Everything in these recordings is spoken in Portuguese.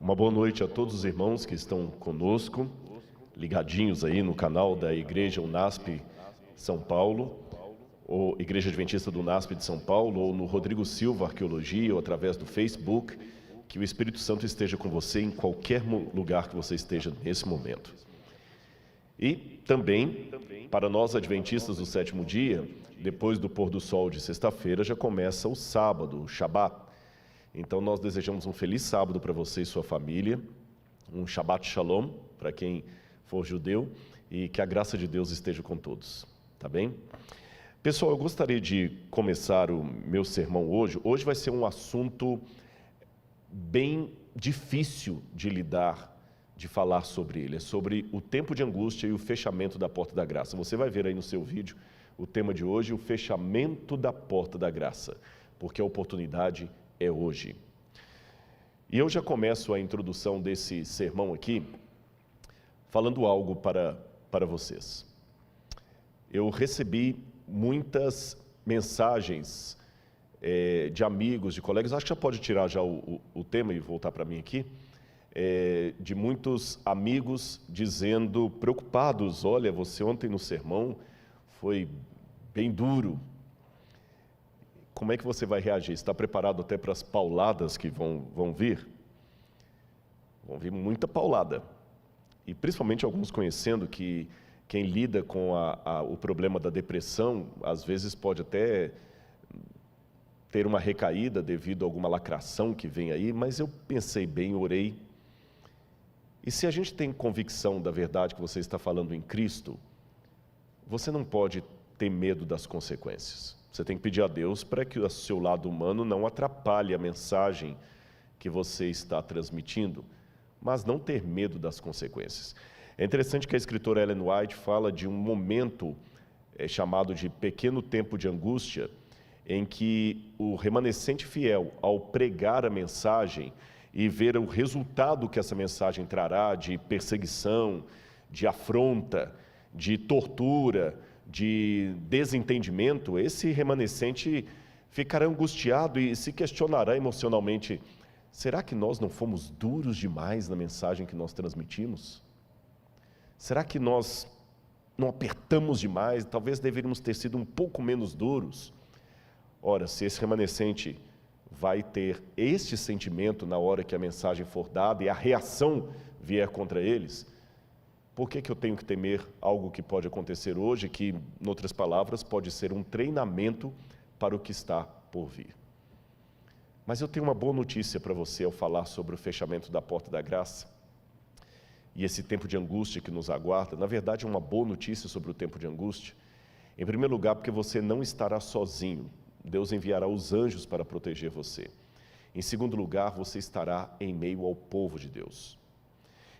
Uma boa noite a todos os irmãos que estão conosco, ligadinhos aí no canal da Igreja UNASP São Paulo, ou Igreja Adventista do UNASP de São Paulo, ou no Rodrigo Silva Arqueologia, ou através do Facebook. Que o Espírito Santo esteja com você em qualquer lugar que você esteja nesse momento. E também, para nós adventistas do sétimo dia, depois do pôr do sol de sexta-feira, já começa o sábado, o Shabat. Então nós desejamos um feliz sábado para você e sua família, um Shabbat Shalom para quem for judeu, e que a graça de Deus esteja com todos, tá bem? Pessoal, eu gostaria de começar o meu sermão hoje. Hoje vai ser um assunto bem difícil de lidar, de falar sobre ele. É sobre o tempo de angústia e o fechamento da porta da graça. Você vai ver aí no seu vídeo o tema de hoje, o fechamento da porta da graça, porque a oportunidade é hoje. E eu já começo a introdução desse sermão aqui, falando algo para vocês. Eu recebi muitas mensagens de amigos, de colegas, acho que já pode tirar já o tema e voltar para mim aqui, de muitos amigos dizendo, preocupados, olha, você ontem no sermão foi bem duro. Como é que você vai reagir? Está preparado até para as pauladas que vão vir? Vão vir muita paulada. E principalmente alguns conhecendo que quem lida com o problema da depressão, às vezes pode até ter uma recaída devido a alguma lacração que vem aí, mas eu pensei bem, orei. E se a gente tem convicção da verdade que você está falando em Cristo, você não pode ter medo das consequências. Você tem que pedir a Deus para que o seu lado humano não atrapalhe a mensagem que você está transmitindo, mas não ter medo das consequências. É interessante que a escritora Ellen White fala de um momento chamado de pequeno tempo de angústia, em que o remanescente fiel, ao pregar a mensagem e ver o resultado que essa mensagem trará de perseguição, de afronta, de tortura, de desentendimento, esse remanescente ficará angustiado e se questionará emocionalmente: será que nós não fomos duros demais na mensagem que nós transmitimos? Será que nós não apertamos demais? Talvez deveríamos ter sido um pouco menos duros. Ora, se esse remanescente vai ter este sentimento na hora que a mensagem for dada e a reação vier contra eles, por que eu tenho que temer algo que pode acontecer hoje, que, em outras palavras, pode ser um treinamento para o que está por vir? Mas eu tenho uma boa notícia para você ao falar sobre o fechamento da porta da graça e esse tempo de angústia que nos aguarda. Na verdade, uma boa notícia sobre o tempo de angústia. Em primeiro lugar, porque você não estará sozinho. Deus enviará os anjos para proteger você. Em segundo lugar, você estará em meio ao povo de Deus.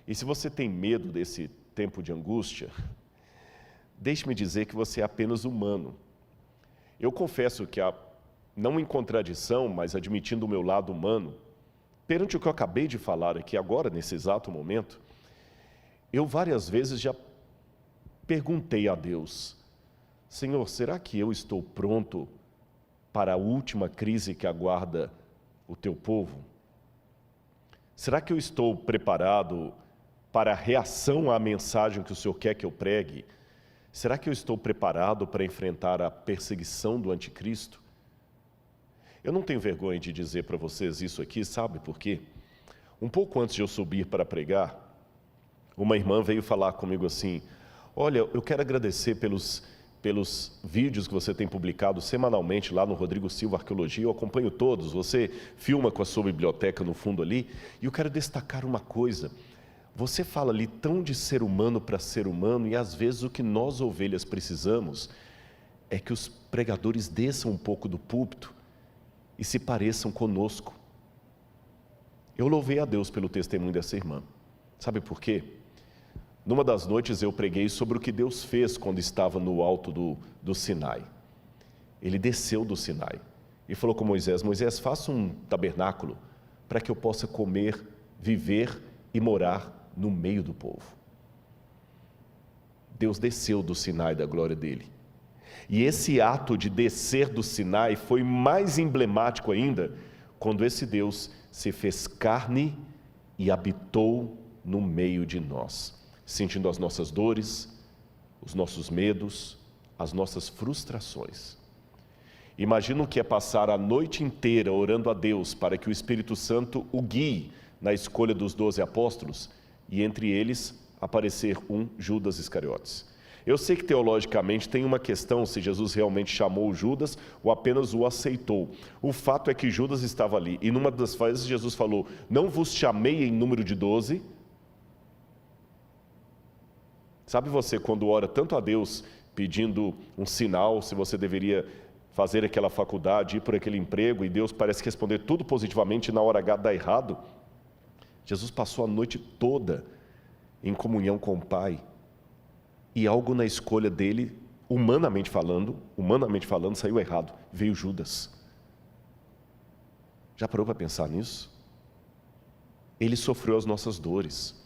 E se você tem medo desse tempo de angústia, deixe-me dizer que você é apenas humano. Eu confesso que, não em contradição, mas admitindo o meu lado humano, perante o que eu acabei de falar aqui agora, nesse exato momento, eu várias vezes já perguntei a Deus: Senhor, será que eu estou pronto para a última crise que aguarda o teu povo? Será que eu estou preparado para a reação à mensagem que o Senhor quer que eu pregue? Será que eu estou preparado para enfrentar a perseguição do anticristo? Eu não tenho vergonha de dizer para vocês isso aqui, sabe por quê? Um pouco antes de eu subir para pregar, uma irmã veio falar comigo assim: olha, eu quero agradecer pelos vídeos que você tem publicado semanalmente lá no Rodrigo Silva Arqueologia. Eu acompanho todos, você filma com a sua biblioteca no fundo ali, e eu quero destacar uma coisa: você fala ali tão de ser humano para ser humano, e às vezes o que nós ovelhas precisamos é que os pregadores desçam um pouco do púlpito e se pareçam conosco. Eu louvei a Deus pelo testemunho dessa irmã. Sabe por quê? Numa das noites eu preguei sobre o que Deus fez quando estava no alto do Sinai. Ele desceu do Sinai e falou com Moisés: Moisés, faça um tabernáculo para que eu possa comer, viver e morar no meio do povo. Deus desceu do Sinai da glória dele. E esse ato de descer do Sinai foi mais emblemático ainda quando esse Deus se fez carne e habitou no meio de nós, sentindo as nossas dores, os nossos medos, as nossas frustrações. Imagina o que é passar a noite inteira orando a Deus para que o Espírito Santo o guie na escolha dos 12 apóstolos e entre eles aparecer um Judas Iscariotes. Eu sei que teologicamente tem uma questão se Jesus realmente chamou Judas ou apenas o aceitou. O fato é que Judas estava ali e numa das vezes Jesus falou: não vos chamei em número de 12. Sabe você quando ora tanto a Deus pedindo um sinal, se você deveria fazer aquela faculdade, ir por aquele emprego, e Deus parece responder tudo positivamente e na hora H dá errado? Jesus passou a noite toda em comunhão com o Pai, e algo na escolha dele, humanamente falando, saiu errado, veio Judas. Já parou para pensar nisso? Ele sofreu as nossas dores.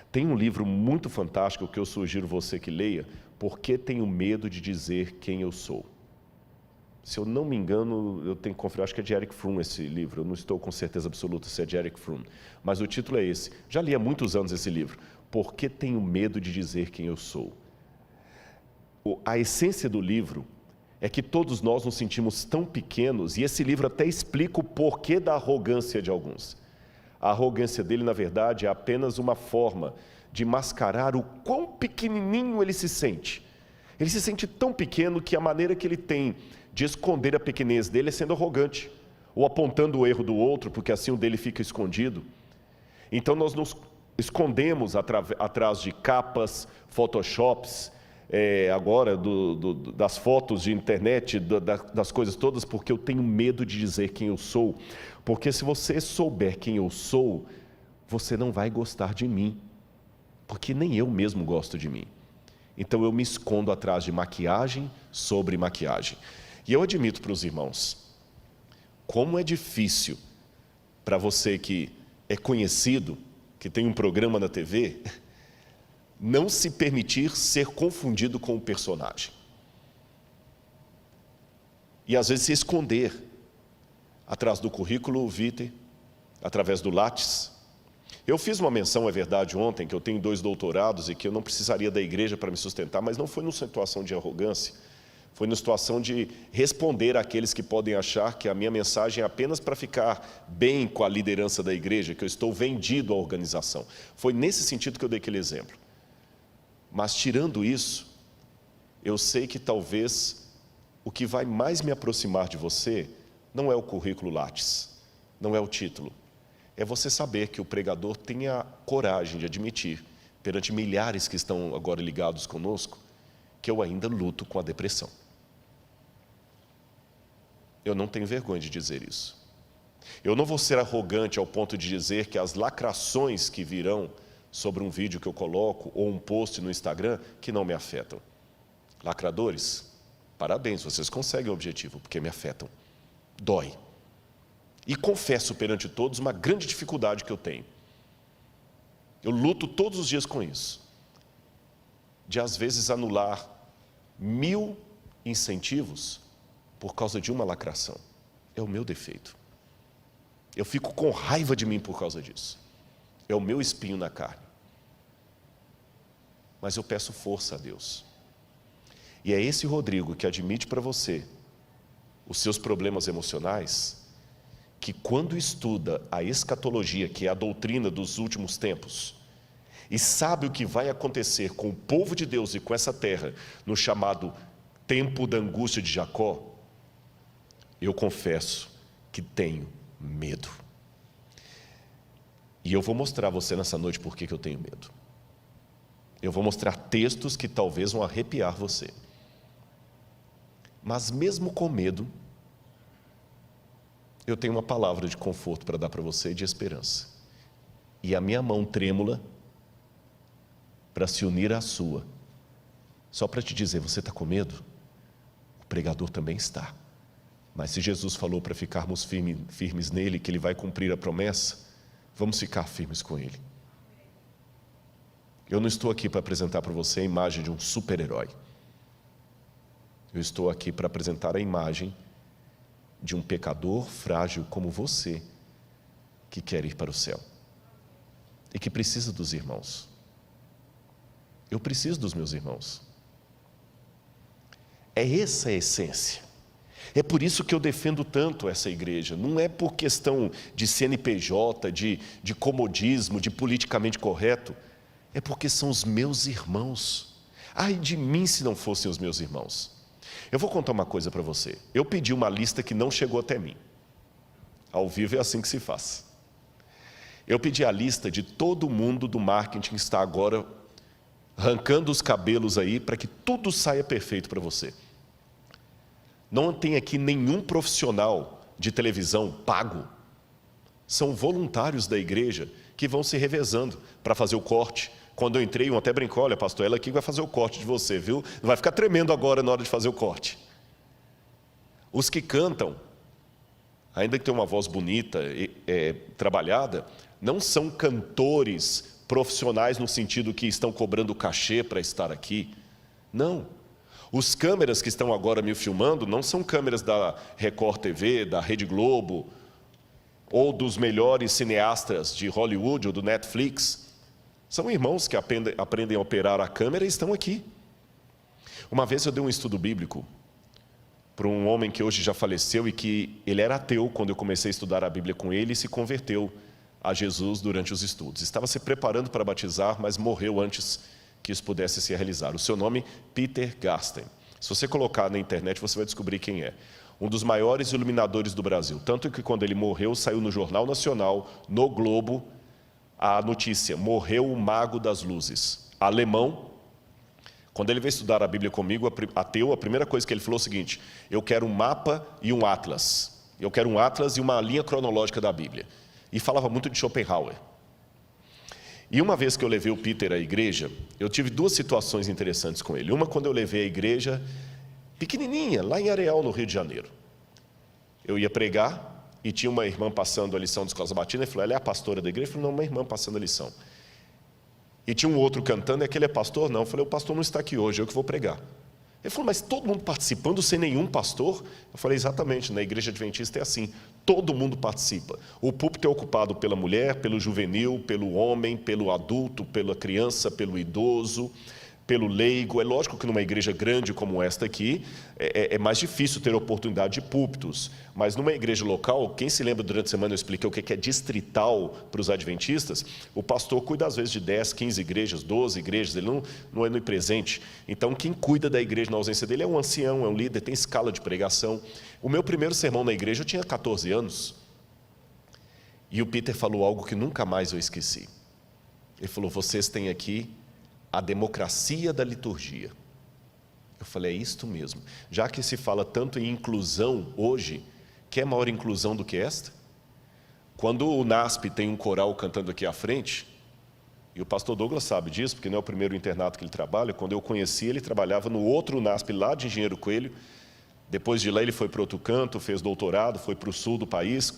Tem um livro muito fantástico que eu sugiro você que leia, Por que Tenho Medo de Dizer Quem Eu Sou? Se eu não me engano, eu tenho que conferir, acho que é de Erich Fromm esse livro, eu não estou com certeza absoluta se é de Erich Fromm, mas o título é esse. Já li há muitos anos esse livro, Por que Tenho Medo de Dizer Quem Eu Sou? A essência do livro é que todos nós nos sentimos tão pequenos, e esse livro até explica o porquê da arrogância de alguns. A arrogância dele, na verdade, é apenas uma forma de mascarar o quão pequenininho ele se sente. Ele se sente tão pequeno que a maneira que ele tem de esconder a pequenez dele é sendo arrogante, ou apontando o erro do outro, porque assim o dele fica escondido. Então nós nos escondemos atrás de capas, photoshops, agora das fotos de internet, das coisas todas, porque eu tenho medo de dizer quem eu sou. Porque se você souber quem eu sou, você não vai gostar de mim, porque nem eu mesmo gosto de mim. Então eu me escondo atrás de maquiagem sobre maquiagem. E eu admito para os irmãos, como é difícil para você que é conhecido, que tem um programa na TV, não se permitir ser confundido com o personagem. E às vezes se esconder atrás do currículo vitae, através do Lattes. Eu fiz uma menção, é verdade, ontem, que eu tenho 2 doutorados e que eu não precisaria da igreja para me sustentar, mas não foi numa situação de arrogância, foi numa situação de responder àqueles que podem achar que a minha mensagem é apenas para ficar bem com a liderança da igreja, que eu estou vendido à organização. Foi nesse sentido que eu dei aquele exemplo. Mas tirando isso, eu sei que talvez o que vai mais me aproximar de você não é o currículo Lattes, não é o título. É você saber que o pregador tem a coragem de admitir, perante milhares que estão agora ligados conosco, que eu ainda luto com a depressão. Eu não tenho vergonha de dizer isso. Eu não vou ser arrogante ao ponto de dizer que as lacrações que virão sobre um vídeo que eu coloco ou um post no Instagram que não me afetam. Lacradores, parabéns, vocês conseguem o objetivo, porque me afetam. Dói. E confesso perante todos uma grande dificuldade que eu tenho. Eu luto todos os dias com isso. De às vezes anular 1000 incentivos por causa de uma lacração. É o meu defeito. Eu fico com raiva de mim por causa disso. É o meu espinho na carne. Mas eu peço força a Deus. E é esse Rodrigo que admite para você os seus problemas emocionais, que quando estuda a escatologia, que é a doutrina dos últimos tempos, e sabe o que vai acontecer com o povo de Deus e com essa terra, no chamado tempo da angústia de Jacó, eu confesso que tenho medo. E eu vou mostrar a você nessa noite por que eu tenho medo. Eu vou mostrar textos que talvez vão arrepiar você. Mas mesmo com medo, eu tenho uma palavra de conforto para dar para você e de esperança. E a minha mão trêmula para se unir à sua, só para te dizer, você está com medo? O pregador também está. Mas se Jesus falou para ficarmos firmes nele, que ele vai cumprir a promessa, vamos ficar firmes com ele. Eu não estou aqui para apresentar para você a imagem de um super-herói. Eu estou aqui para apresentar a imagem de um pecador frágil como você, que quer ir para o céu. e que precisa dos irmãos. Eu preciso dos meus irmãos. É essa a essência. É por isso que eu defendo tanto essa igreja. Não é por questão de CNPJ, de comodismo, de politicamente correto. É porque são os meus irmãos. Ai de mim se não fossem os meus irmãos. Eu vou contar uma coisa para você. Eu pedi uma lista que não chegou até mim. Ao vivo é assim que se faz. Eu pedi a lista de todo mundo do marketing que está agora arrancando os cabelos aí para que tudo saia perfeito para você. Não tem aqui nenhum profissional de televisão pago. São voluntários da igreja que vão se revezando para fazer o corte. Quando eu entrei, um até brincou, olha, pastor, ela aqui vai fazer o corte de você, viu? Não vai ficar tremendo agora na hora de fazer o corte. Os que cantam, ainda que tenham uma voz bonita, trabalhada, não são cantores profissionais no sentido que estão cobrando cachê para estar aqui. Não. Os câmeras que estão agora me filmando não são câmeras da Record TV, da Rede Globo, ou dos melhores cineastas de Hollywood ou do Netflix. São irmãos que aprendem a operar a câmera e estão aqui. Uma vez eu dei um estudo bíblico para um homem que hoje já faleceu e que ele era ateu quando eu comecei a estudar a Bíblia com ele e se converteu a Jesus durante os estudos. Estava se preparando para batizar, mas morreu antes que isso pudesse se realizar. O seu nome, Peter Garsten. Se você colocar na internet, você vai descobrir quem é. Um dos maiores iluminadores do Brasil. Tanto que quando ele morreu, saiu no Jornal Nacional, no Globo, a notícia: morreu o mago das luzes. Alemão. Quando ele veio estudar a Bíblia comigo, ateu, a primeira coisa que ele falou é o seguinte: eu quero um mapa e um atlas. Eu quero um atlas e uma linha cronológica da Bíblia. E falava muito de Schopenhauer. E uma vez que eu levei o Peter à igreja, eu tive duas situações interessantes com ele. Uma, quando eu levei a igreja pequenininha, lá em Areal, no Rio de Janeiro. Eu ia pregar e tinha uma irmã passando a lição de escola sabatina. Ele falou: ela é a pastora da igreja? Eu falei: não, uma irmã passando a lição. E tinha um outro cantando, e aquele é pastor? Não. Eu falei: o pastor não está aqui hoje, eu que vou pregar. Ele falou: mas todo mundo participando sem nenhum pastor? Eu falei: exatamente, na igreja adventista é assim, todo mundo participa. O púlpito é ocupado pela mulher, pelo juvenil, pelo homem, pelo adulto, pela criança, pelo idoso, pelo leigo. É lógico que numa igreja grande como esta aqui, é mais difícil ter oportunidade de púlpitos, mas numa igreja local, quem se lembra durante a semana eu expliquei o que é distrital para os adventistas, o pastor cuida às vezes de 10, 15 igrejas, 12 igrejas, ele não é onipresente. Então quem cuida da igreja na ausência dele é um ancião, é um líder, tem escala de pregação. O meu primeiro sermão na igreja eu tinha 14 anos, e o Peter falou algo que nunca mais eu esqueci. Ele falou: vocês têm aqui a democracia da liturgia. Eu falei: é isto mesmo. Já que se fala tanto em inclusão hoje, quer maior inclusão do que esta? Quando o NASP tem um coral cantando aqui à frente, e o pastor Douglas sabe disso, porque não é o primeiro internato que ele trabalha, quando eu conheci ele trabalhava no outro NASP lá de Engenheiro Coelho. Depois de lá ele foi para outro canto, fez doutorado, foi para o sul do país,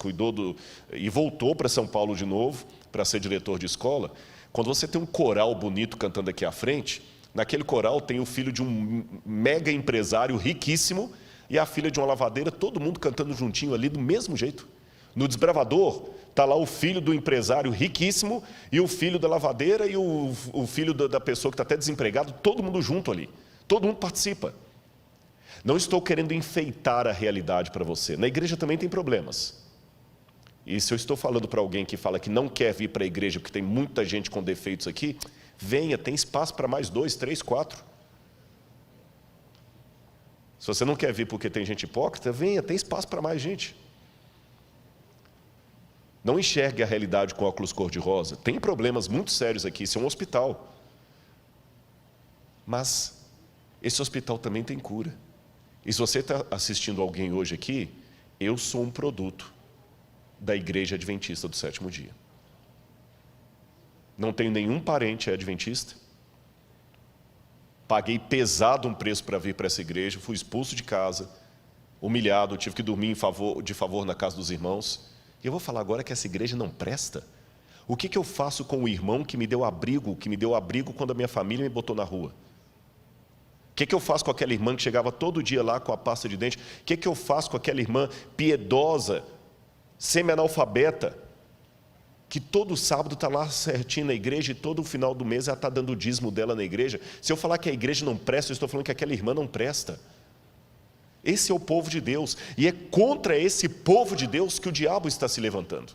e voltou para São Paulo de novo, para ser diretor de escola. Quando você tem um coral bonito cantando aqui à frente, naquele coral tem o filho de um mega empresário riquíssimo e a filha de uma lavadeira, todo mundo cantando juntinho ali do mesmo jeito. No desbravador, está lá o filho do empresário riquíssimo e o filho da lavadeira e o filho da pessoa que está até desempregado, todo mundo junto ali, todo mundo participa. Não estou querendo enfeitar a realidade para você. Na igreja também tem problemas. E se eu estou falando para alguém que fala que não quer vir para a igreja porque tem muita gente com defeitos aqui, venha, tem espaço para mais 2, 3, 4. Se você não quer vir porque tem gente hipócrita, venha, tem espaço para mais gente. Não enxergue a realidade com óculos cor-de-rosa. Tem problemas muito sérios aqui, isso é um hospital. Mas esse hospital também tem cura. E se você está assistindo alguém hoje aqui, eu sou um produto da Igreja Adventista do Sétimo Dia. Não tenho nenhum parente adventista. Paguei pesado um preço para vir para essa igreja, fui expulso de casa, humilhado, tive que dormir de favor na casa dos irmãos. E eu vou falar agora que essa igreja não presta? O que eu faço com o irmão que me deu abrigo quando a minha família me botou na rua? O que eu faço com aquela irmã que chegava todo dia lá com a pasta de dente? O que eu faço com aquela irmã piedosa, semi-analfabeta, que todo sábado está lá certinho na igreja e todo final do mês ela está dando o dízimo dela na igreja. Se eu falar que a igreja não presta, eu estou falando que aquela irmã não presta. Esse é o povo de Deus, e é contra esse povo de Deus que o diabo está se levantando.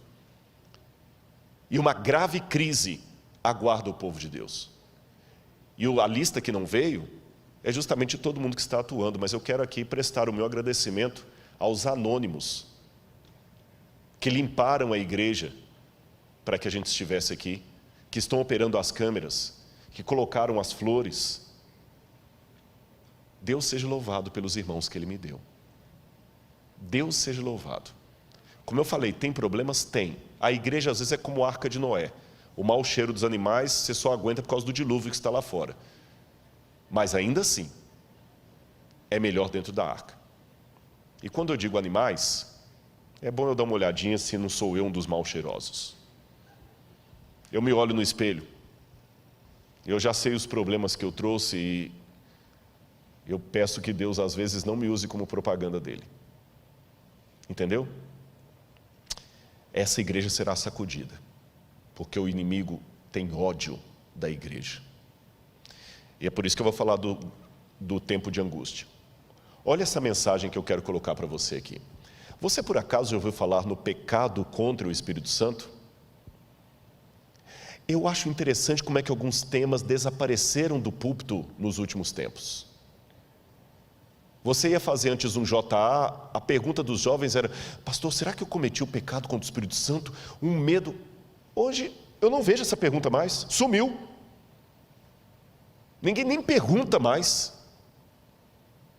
E uma grave crise aguarda o povo de Deus. E a lista que não veio é justamente todo mundo que está atuando, mas eu quero aqui prestar o meu agradecimento aos anônimos que limparam a igreja para que a gente estivesse aqui, que estão operando as câmeras, que colocaram as flores. Deus seja louvado pelos irmãos que Ele me deu. Deus seja louvado. Como eu falei, tem problemas? Tem. A igreja às vezes é como a arca de Noé. O mau cheiro dos animais você só aguenta por causa do dilúvio que está lá fora. Mas ainda assim, é melhor dentro da arca. E quando eu digo animais, é bom eu dar uma olhadinha se não sou eu um dos mal cheirosos. Eu me olho no espelho, eu já sei os problemas que eu trouxe e eu peço que Deus às vezes não me use como propaganda dele. Entendeu? Essa igreja será sacudida, porque o inimigo tem ódio da igreja. E é por isso que eu vou falar do tempo de angústia. Olha essa mensagem que eu quero colocar para você aqui. Você por acaso já ouviu falar no pecado contra o Espírito Santo? Eu acho interessante como é que alguns temas desapareceram do púlpito nos últimos tempos. Você ia fazer antes um JA, a pergunta dos jovens era: pastor, será que eu cometi o pecado contra o Espírito Santo? Um medo. Hoje eu não vejo essa pergunta mais, sumiu. Ninguém nem pergunta mais.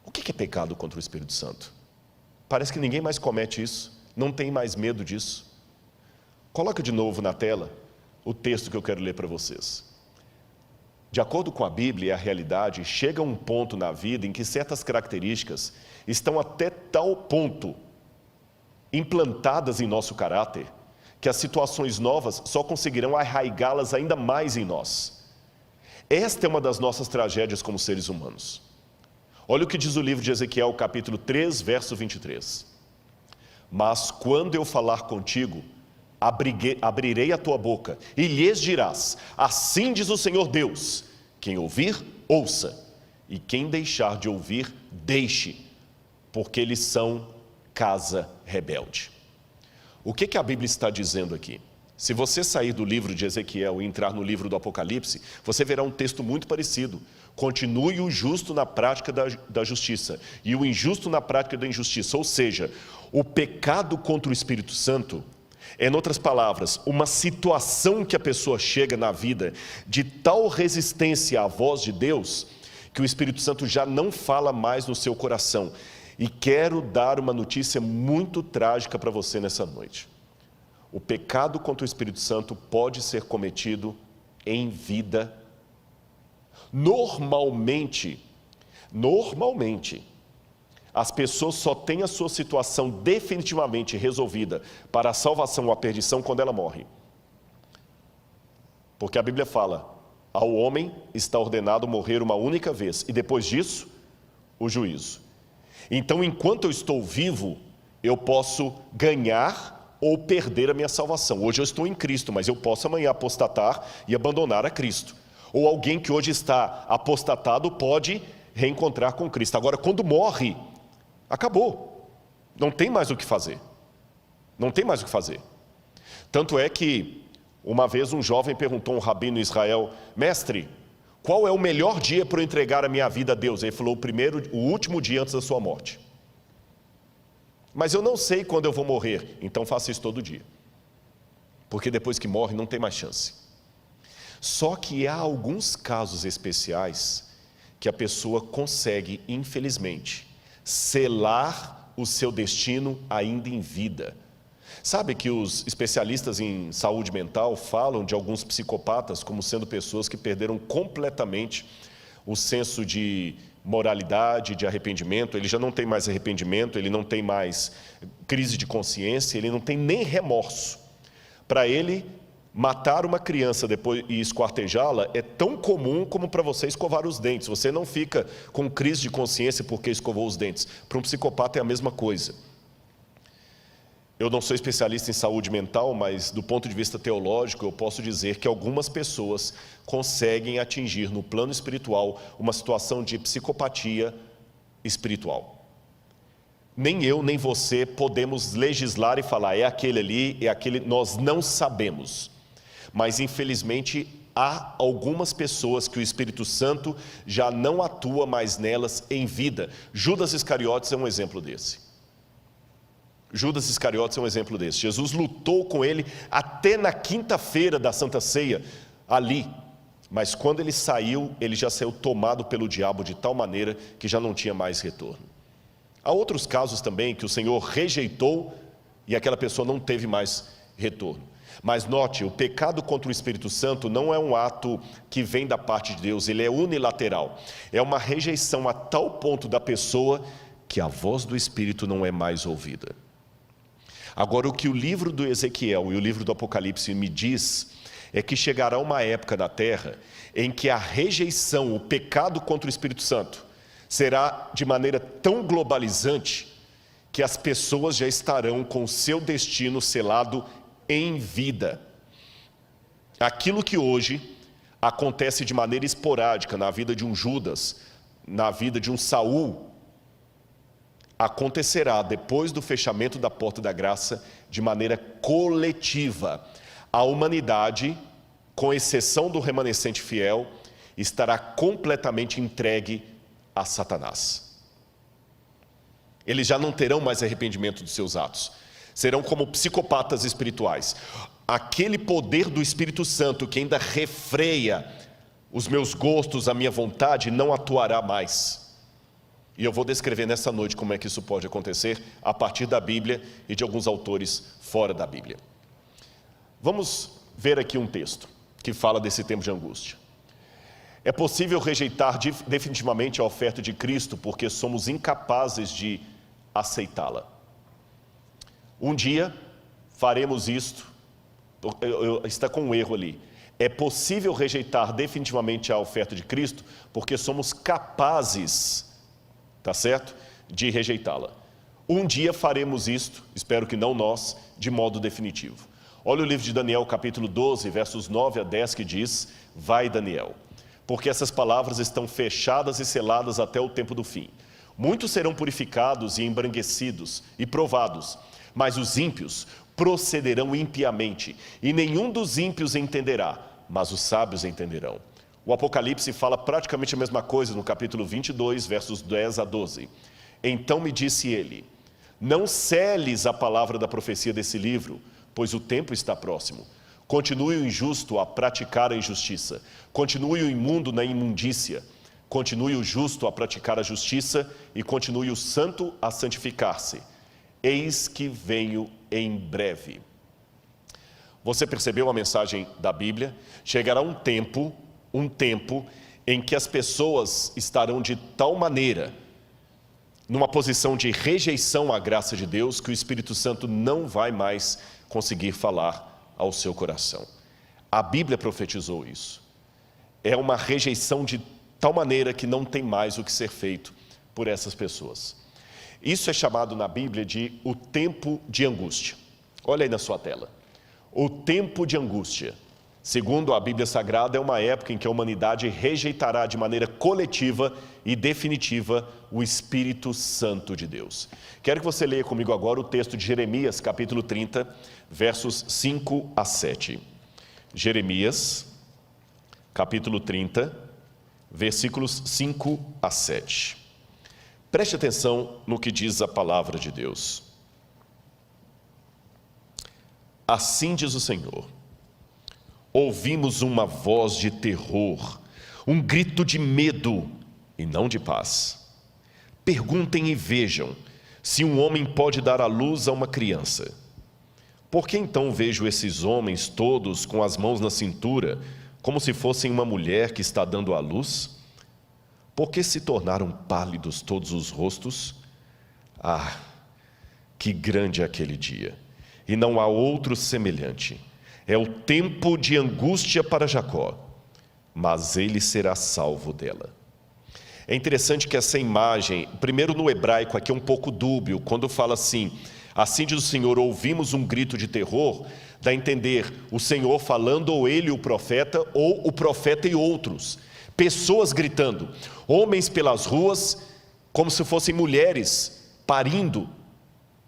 O que é pecado contra o Espírito Santo? Parece que ninguém mais comete isso, não tem mais medo disso. Coloca de novo na tela o texto que eu quero ler para vocês. De acordo com a Bíblia e a realidade, chega um ponto na vida em que certas características estão até tal ponto implantadas em nosso caráter, que as situações novas só conseguirão arraigá-las ainda mais em nós. Esta é uma das nossas tragédias como seres humanos. Olha o que diz o livro de Ezequiel, capítulo 3, verso 23. Mas quando eu falar contigo, abrirei a tua boca e lhes dirás: assim diz o Senhor Deus, quem ouvir, ouça, e quem deixar de ouvir, deixe, porque eles são casa rebelde. O que a Bíblia está dizendo aqui? Se você sair do livro de Ezequiel e entrar no livro do Apocalipse, você verá um texto muito parecido. Continue o justo na prática da justiça e o injusto na prática da injustiça. Ou seja, o pecado contra o Espírito Santo é, em outras palavras, uma situação que a pessoa chega na vida de tal resistência à voz de Deus, que o Espírito Santo já não fala mais no seu coração. E quero dar uma notícia muito trágica para você nessa noite. O pecado contra o Espírito Santo pode ser cometido em vida. Normalmente, as pessoas só têm a sua situação definitivamente resolvida para a salvação ou a perdição quando ela morre. Porque a Bíblia fala: ao homem está ordenado morrer uma única vez, e depois disso, o juízo. Então, enquanto eu estou vivo, eu posso ganhar ou perder a minha salvação. Hoje eu estou em Cristo, mas eu posso amanhã apostatar e abandonar a Cristo. Ou alguém que hoje está apostatado pode reencontrar com Cristo. Agora, quando morre, acabou. Não tem mais o que fazer. Não tem mais o que fazer. Tanto é que, uma vez um jovem perguntou a um rabino em Israel: mestre, qual é o melhor dia para eu entregar a minha vida a Deus? Ele falou: o último dia antes da sua morte. Mas eu não sei quando eu vou morrer. Então faça isso todo dia. Porque depois que morre não tem mais chance. Só que há alguns casos especiais que a pessoa consegue, infelizmente, selar o seu destino ainda em vida. Sabe que os especialistas em saúde mental falam de alguns psicopatas como sendo pessoas que perderam completamente o senso de moralidade, de arrependimento. Ele já não tem mais arrependimento, ele não tem mais crise de consciência, ele não tem nem remorso. Para ele, matar uma criança depois e esquartejá-la é tão comum como para você escovar os dentes. Você não fica com crise de consciência porque escovou os dentes. Para um psicopata é a mesma coisa. Eu não sou especialista em saúde mental, mas do ponto de vista teológico, eu posso dizer que algumas pessoas conseguem atingir no plano espiritual uma situação de psicopatia espiritual. Nem eu, nem você podemos legislar e falar, é aquele ali, é aquele, nós não sabemos. Mas infelizmente há algumas pessoas que o Espírito Santo já não atua mais nelas em vida. Judas Iscariotes é um exemplo desse. Judas Iscariotes é um exemplo desse. Jesus lutou com ele até na quinta-feira da Santa Ceia, ali. Mas quando ele saiu, ele já saiu tomado pelo diabo de tal maneira que já não tinha mais retorno. Há outros casos também que o Senhor rejeitou e aquela pessoa não teve mais retorno. Mas note, o pecado contra o Espírito Santo não é um ato que vem da parte de Deus, ele é unilateral. É uma rejeição a tal ponto da pessoa que a voz do Espírito não é mais ouvida. Agora, o que o livro do Ezequiel e o livro do Apocalipse me diz é que chegará uma época na terra em que a rejeição, o pecado contra o Espírito Santo será de maneira tão globalizante que as pessoas já estarão com o seu destino selado em vida. Aquilo que hoje acontece de maneira esporádica na vida de um Judas, na vida de um Saul, acontecerá depois do fechamento da porta da graça de maneira coletiva. A humanidade, com exceção do remanescente fiel, estará completamente entregue a Satanás. Eles já não terão mais arrependimento dos seus atos. Serão como psicopatas espirituais. Aquele poder do Espírito Santo que ainda refreia os meus gostos, a minha vontade, não atuará mais. E eu vou descrever nessa noite como é que isso pode acontecer a partir da Bíblia e de alguns autores fora da Bíblia. Vamos ver aqui um texto que fala desse tempo de angústia. É possível rejeitar definitivamente a oferta de Cristo porque somos incapazes de aceitá-la. Um dia faremos isto, está com um erro ali. É possível rejeitar definitivamente a oferta de Cristo porque somos capazes, tá certo, de rejeitá-la. Um dia faremos isto, espero que não nós, de modo definitivo. Olha o livro de Daniel, capítulo 12, versos 9 a 10, que diz: vai, Daniel, porque essas palavras estão fechadas e seladas até o tempo do fim. Muitos serão purificados e embranquecidos e provados, mas os ímpios procederão impiamente, e nenhum dos ímpios entenderá, mas os sábios entenderão. O Apocalipse fala praticamente a mesma coisa no capítulo 22, versos 10 a 12. Então me disse ele: não seles a palavra da profecia desse livro, pois o tempo está próximo. Continue o injusto a praticar a injustiça, continue o imundo na imundícia, continue o justo a praticar a justiça e continue o santo a santificar-se. Eis que venho em breve. Você percebeu a mensagem da Bíblia? Chegará um tempo em que as pessoas estarão de tal maneira numa posição de rejeição à graça de Deus que o Espírito Santo não vai mais conseguir falar ao seu coração. A Bíblia profetizou isso. É uma rejeição de tal maneira que não tem mais o que ser feito por essas pessoas. Isso é chamado na Bíblia de o tempo de angústia. Olha aí na sua tela. O tempo de angústia, segundo a Bíblia Sagrada, é uma época em que a humanidade rejeitará de maneira coletiva e definitiva o Espírito Santo de Deus. Quero que você leia comigo agora o texto de Jeremias, capítulo 30, versos 5 a 7. Jeremias, capítulo 30, versículos 5 a 7. Preste atenção no que diz a palavra de Deus. Assim diz o Senhor: ouvimos uma voz de terror, um grito de medo e não de paz. Perguntem e vejam se um homem pode dar à luz a uma criança. Por que então vejo esses homens todos com as mãos na cintura, como se fossem uma mulher que está dando à luz? Por que se tornaram pálidos todos os rostos? Ah, que grande é aquele dia! E não há outro semelhante. É o tempo de angústia para Jacó, mas ele será salvo dela. É interessante que essa imagem, primeiro no hebraico aqui é um pouco dúbio, quando fala assim: Assim diz o Senhor, ouvimos um grito de terror, dá a entender o Senhor falando, ou ele o profeta, ou o profeta e outros. Pessoas gritando, homens pelas ruas, como se fossem mulheres parindo,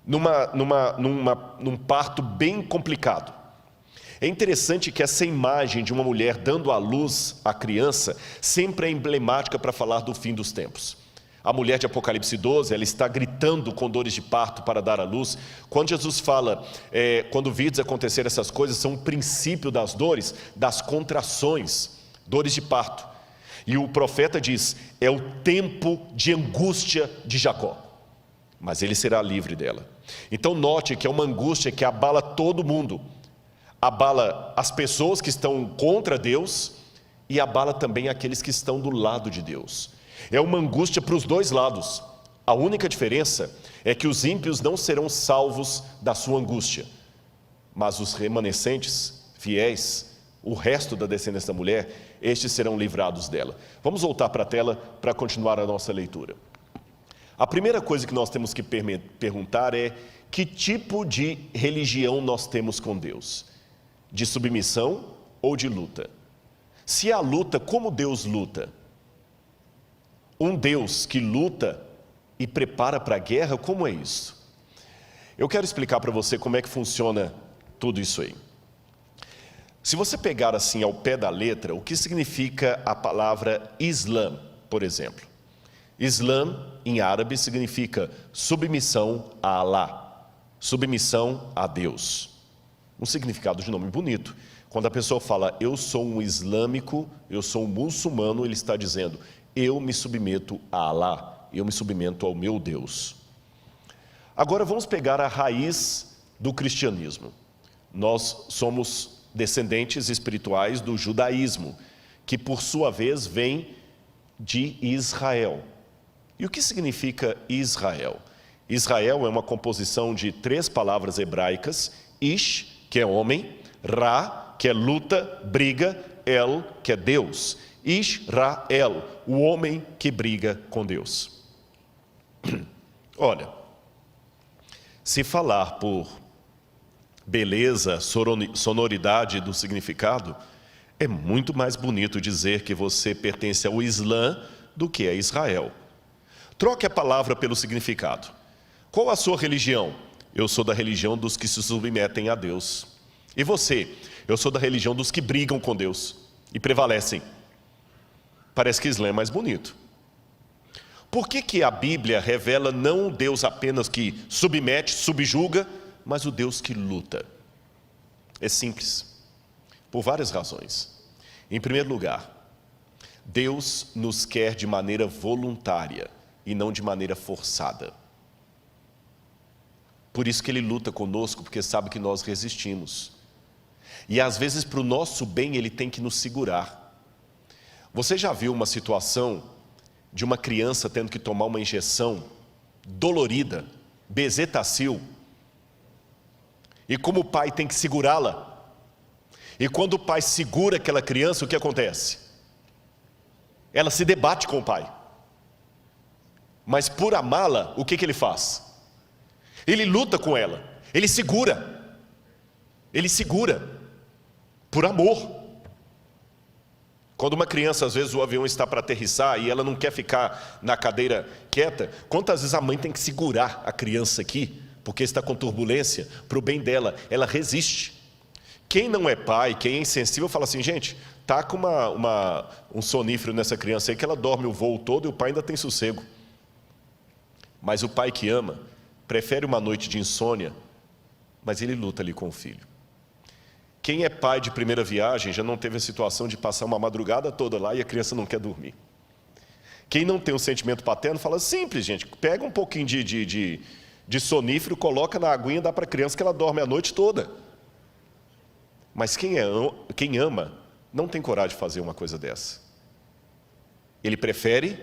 num parto bem complicado. É interessante que essa imagem de uma mulher dando à luz a criança sempre é emblemática para falar do fim dos tempos. A mulher de Apocalipse 12, ela está gritando com dores de parto para dar à luz. Quando Jesus fala, quando vides acontecer essas coisas, são o princípio das dores, das contrações, dores de parto. E o profeta diz, é o tempo de angústia de Jacó, mas ele será livre dela. Então note que é uma angústia que abala todo mundo, abala as pessoas que estão contra Deus e abala também aqueles que estão do lado de Deus. É uma angústia para os dois lados. A única diferença é que os ímpios não serão salvos da sua angústia, mas os remanescentes, fiéis, o resto da descendência da mulher, estes serão livrados dela. Vamos voltar para a tela para continuar a nossa leitura. A primeira coisa que nós temos que perguntar é: que tipo de religião nós temos com Deus? De submissão ou de luta? Se há luta, como Deus luta? Um Deus que luta e prepara para a guerra, como é isso? Eu quero explicar para você como é que funciona tudo isso aí. Se você pegar assim ao pé da letra, o que significa a palavra Islã, por exemplo? Islã, em árabe, significa submissão a Alá, submissão a Deus. Um significado de nome bonito. Quando a pessoa fala, eu sou um islâmico, eu sou um muçulmano, ele está dizendo, eu me submeto a Alá, eu me submeto ao meu Deus. Agora vamos pegar a raiz do cristianismo. Nós somos descendentes espirituais do judaísmo, que por sua vez vem de Israel. E o que significa Israel? Israel é uma composição de 3 palavras hebraicas, Ish, que é homem, Ra, que é luta, briga, El, que é Deus. Israel, o homem que briga com Deus. Olha, se falar por beleza, sonoridade do significado, é muito mais bonito dizer que você pertence ao Islã do que a Israel. Troque a palavra pelo significado. Qual a sua religião? Eu sou da religião dos que se submetem a Deus. E você? Eu sou da religião dos que brigam com Deus e prevalecem. Parece que Islã é mais bonito. Por que a Bíblia revela não o Deus apenas que submete, subjuga, mas o Deus que luta? É simples, por várias razões. Em primeiro lugar, Deus nos quer de maneira voluntária e não de maneira forçada. Por isso que Ele luta conosco, porque sabe que nós resistimos. E às vezes para o nosso bem Ele tem que nos segurar. Você já viu uma situação de uma criança tendo que tomar uma injeção dolorida, bezetacil, e como o pai tem que segurá-la? E quando o pai segura aquela criança, o que acontece? Ela se debate com o pai. Mas por amá-la, o que ele faz? Ele luta com ela, ele segura, por amor. Quando uma criança, às vezes o avião está para aterrissar e ela não quer ficar na cadeira quieta, quantas vezes a mãe tem que segurar a criança aqui, porque está com turbulência, para o bem dela, ela resiste. Quem não é pai, quem é insensível, fala assim, gente, tá com um sonífero nessa criança aí que ela dorme o voo todo e o pai ainda tem sossego. Mas o pai que ama, prefere uma noite de insônia, mas ele luta ali com o filho. Quem é pai de primeira viagem já não teve a situação de passar uma madrugada toda lá e a criança não quer dormir. Quem não tem um sentimento paterno fala, simples, gente, pega um pouquinho de sonífero, coloca na aguinha, dá para a criança que ela dorme a noite toda. Mas quem ama não tem coragem de fazer uma coisa dessa. Ele prefere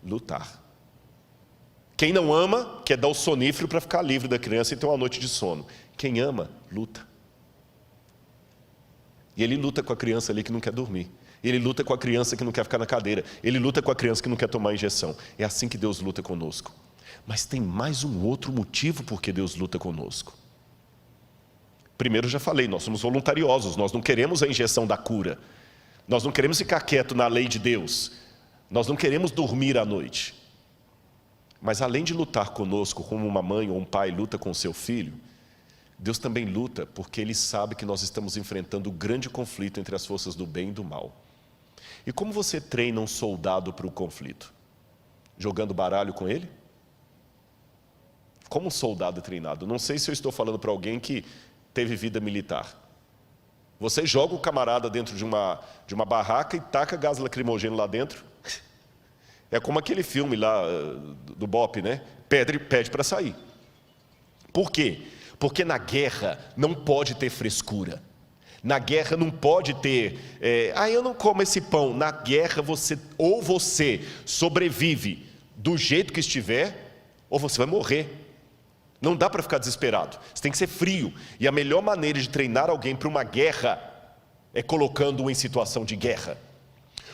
lutar. Quem não ama quer dar o sonífero para ficar livre da criança e ter uma noite de sono. Quem ama, luta. E ele luta com a criança ali que não quer dormir. Ele luta com a criança que não quer ficar na cadeira. Ele luta com a criança que não quer tomar injeção. É assim que Deus luta conosco. Mas tem mais um outro motivo por que Deus luta conosco. Primeiro, já falei, nós somos voluntariosos, nós não queremos a injeção da cura. Nós não queremos ficar quieto na lei de Deus. Nós não queremos dormir à noite. Mas além de lutar conosco, como uma mãe ou um pai luta com o seu filho, Deus também luta porque Ele sabe que nós estamos enfrentando o grande conflito entre as forças do bem e do mal. E como você treina um soldado para o conflito? Jogando baralho com ele? Como um soldado é treinado? Não sei se eu estou falando para alguém que teve vida militar. Você joga o camarada dentro de uma barraca e taca gás lacrimogêneo lá dentro. É como aquele filme lá do Bop, né? Pede para sair. Por quê? Porque na guerra não pode ter frescura. Na guerra não pode ter, eu não como esse pão. Na guerra você sobrevive do jeito que estiver, ou você vai morrer. Não dá para ficar desesperado, você tem que ser frio. E a melhor maneira de treinar alguém para uma guerra é colocando-o em situação de guerra.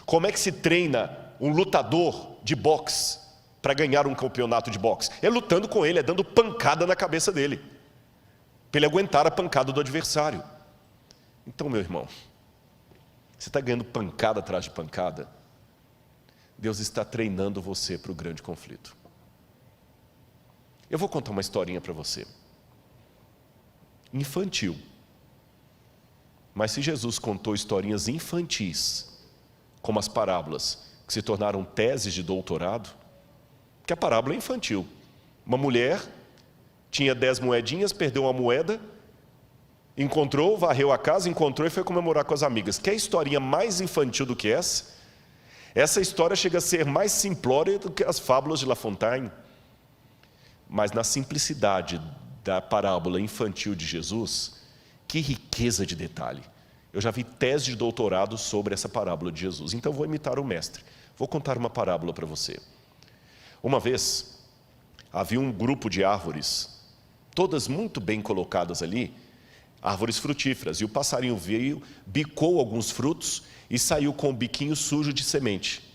Como é que se treina um lutador de boxe para ganhar um campeonato de boxe? É lutando com ele, é dando pancada na cabeça dele, para ele aguentar a pancada do adversário. Então, meu irmão, você está ganhando pancada atrás de pancada, Deus está treinando você para o grande conflito. Eu vou contar uma historinha para você. Infantil. Mas se Jesus contou historinhas infantis, como as parábolas, que se tornaram teses de doutorado, que a parábola é infantil. Uma mulher tinha 10 moedinhas, perdeu uma moeda, encontrou, varreu a casa, encontrou e foi comemorar com as amigas. Quer historinha mais infantil do que essa? Essa história chega a ser mais simplória do que as fábulas de La Fontaine. Mas na simplicidade da parábola infantil de Jesus, que riqueza de detalhe. Eu já vi tese de doutorado sobre essa parábola de Jesus. Então vou imitar o mestre. Vou contar uma parábola para você. Uma vez, havia um grupo de árvores, todas muito bem colocadas ali, árvores frutíferas, e o passarinho veio, bicou alguns frutos e saiu com o biquinho sujo de semente.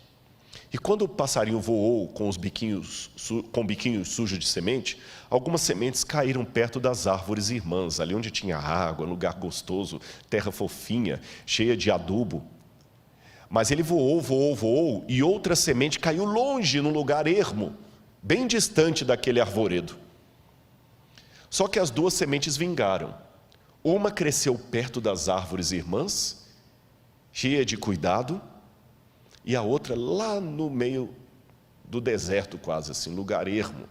E quando o passarinho voou com o biquinho sujo de semente, algumas sementes caíram perto das árvores irmãs, ali onde tinha água, lugar gostoso, terra fofinha, cheia de adubo. Mas ele voou, e outra semente caiu longe, num lugar ermo, bem distante daquele arvoredo. Só que as duas sementes vingaram. Uma cresceu perto das árvores irmãs, cheia de cuidado, e a outra lá no meio do deserto, quase assim, lugar ermo.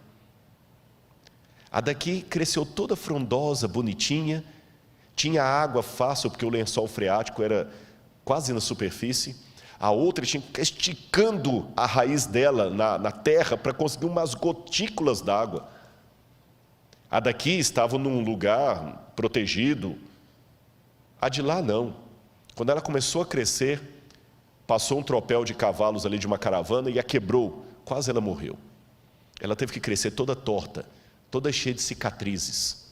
A daqui cresceu toda frondosa, bonitinha, tinha água fácil, porque o lençol freático era quase na superfície. A outra tinha que ficar esticando a raiz dela na terra para conseguir umas gotículas d'água. A daqui estava num lugar protegido. A de lá não. Quando ela começou a crescer, passou um tropel de cavalos ali de uma caravana e a quebrou. Quase ela morreu. Ela teve que crescer toda torta, toda cheia de cicatrizes.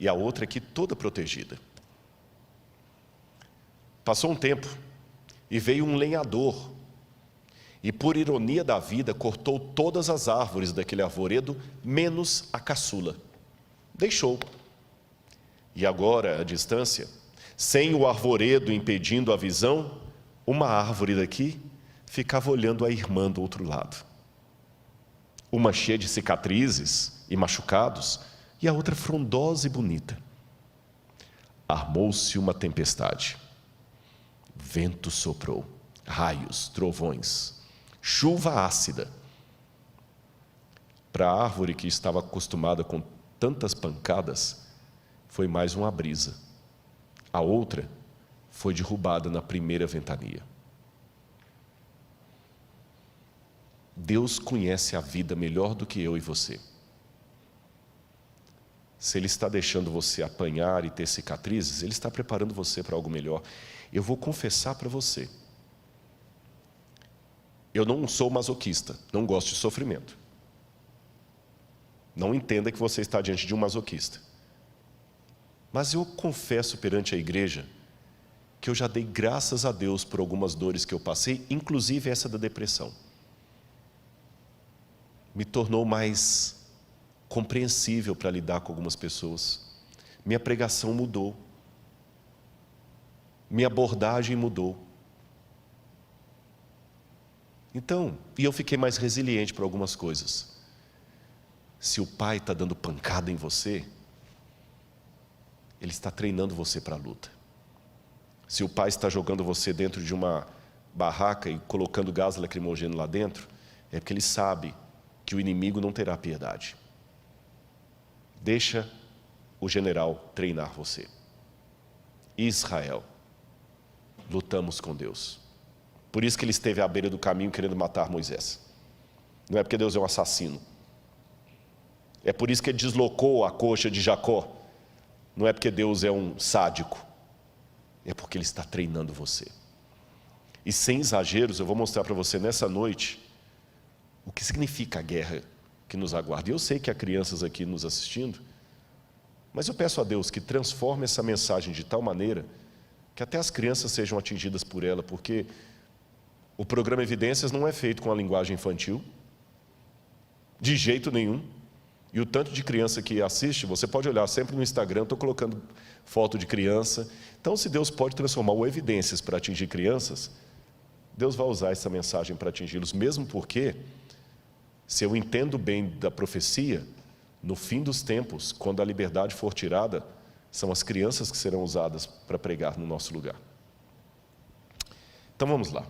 E a outra aqui toda protegida. Passou um tempo e veio um lenhador. E por ironia da vida, cortou todas as árvores daquele arvoredo, menos a caçula. Deixou. E agora, à distância, sem o arvoredo impedindo a visão, uma árvore daqui ficava olhando a irmã do outro lado. Uma cheia de cicatrizes e machucados, e a outra frondosa e bonita. Armou-se uma tempestade. Vento soprou, raios, trovões, chuva ácida. Para a árvore que estava acostumada com tantas pancadas, foi mais uma brisa. A outra foi derrubada na primeira ventania. Deus conhece a vida melhor do que eu e você. Se Ele está deixando você apanhar e ter cicatrizes, Ele está preparando você para algo melhor. Eu vou confessar para você. Eu não sou masoquista, não gosto de sofrimento. Não entenda que você está diante de um masoquista. Mas eu confesso perante a igreja que eu já dei graças a Deus por algumas dores que eu passei, inclusive essa da depressão. me tornou mais compreensível para lidar com algumas pessoas. Minha pregação mudou. Minha abordagem mudou. Então, e eu fiquei mais resiliente para algumas coisas. Se o pai está dando pancada em você, ele está treinando você para a luta. Se o pai está jogando você dentro de uma barraca e colocando gás lacrimogêneo lá dentro, é porque ele sabe que o inimigo não terá piedade. Deixa o general treinar você. Israel, lutamos com Deus. Por isso que ele esteve à beira do caminho querendo matar Moisés. Não é porque Deus é um assassino. É por isso que ele deslocou a coxa de Jacó. Não é porque Deus é um sádico. É porque ele está treinando você. E sem exageros, eu vou mostrar para você nessa noite o que significa a guerra que nos aguarda. E eu sei que há crianças aqui nos assistindo, mas eu peço a Deus que transforme essa mensagem de tal maneira que até as crianças sejam atingidas por ela, porque o programa Evidências não é feito com a linguagem infantil, de jeito nenhum. E o tanto de criança que assiste, você pode olhar sempre no Instagram, estou colocando foto de criança. Então, se Deus pode transformar o Evidências para atingir crianças, Deus vai usar essa mensagem para atingi-los, mesmo porque, se eu entendo bem da profecia, no fim dos tempos, quando a liberdade for tirada, são as crianças que serão usadas para pregar no nosso lugar. Então vamos lá.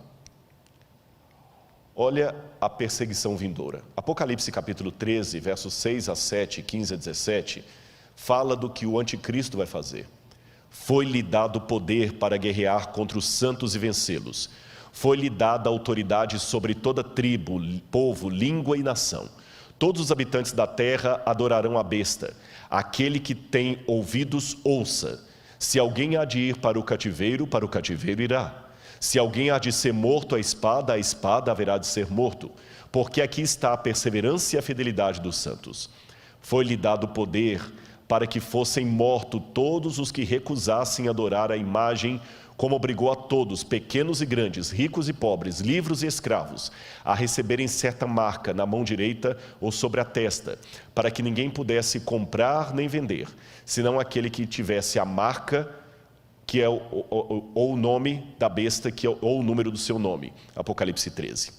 Olha a perseguição vindoura. Apocalipse capítulo 13, versos 6 a 7, 15 a 17, fala do que o anticristo vai fazer. Foi-lhe dado poder para guerrear contra os santos e vencê-los. Foi-lhe dada autoridade sobre toda tribo, povo, língua e nação. Todos os habitantes da terra adorarão a besta. Aquele que tem ouvidos, ouça. Se alguém há de ir para o cativeiro irá. Se alguém há de ser morto à espada haverá de ser morto. Porque aqui está a perseverança e a fidelidade dos santos. Foi-lhe dado poder para que fossem mortos todos os que recusassem adorar a imagem, como obrigou a todos, pequenos e grandes, ricos e pobres, livres e escravos, a receberem certa marca na mão direita ou sobre a testa, para que ninguém pudesse comprar nem vender, senão aquele que tivesse a marca, que é ou o nome da besta, que é, ou o número do seu nome. Apocalipse 13.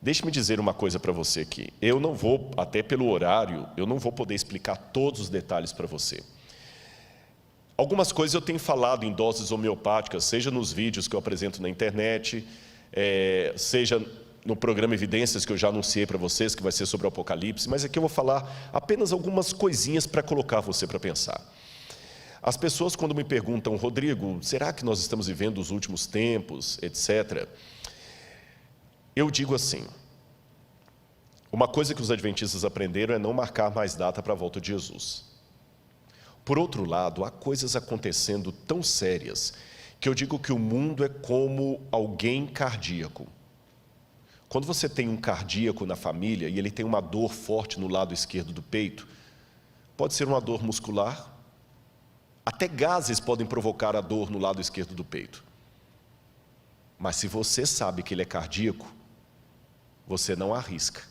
Deixe-me dizer uma coisa para você aqui. Eu não vou, até pelo horário, eu não vou poder explicar todos os detalhes para você. Algumas coisas eu tenho falado em doses homeopáticas, seja nos vídeos que eu apresento na internet, seja no programa Evidências que eu já anunciei para vocês, que vai ser sobre o Apocalipse, mas aqui eu vou falar apenas algumas coisinhas para colocar você para pensar. As pessoas quando me perguntam, Rodrigo, será que nós estamos vivendo os últimos tempos, etc., eu digo assim, uma coisa que os adventistas aprenderam é não marcar mais data para a volta de Jesus. Por outro lado, há coisas acontecendo tão sérias que eu digo que o mundo é como alguém cardíaco. Quando você tem um cardíaco na família e ele tem uma dor forte no lado esquerdo do peito, pode ser uma dor muscular, até gases podem provocar a dor no lado esquerdo do peito. Mas se você sabe que ele é cardíaco, você não arrisca.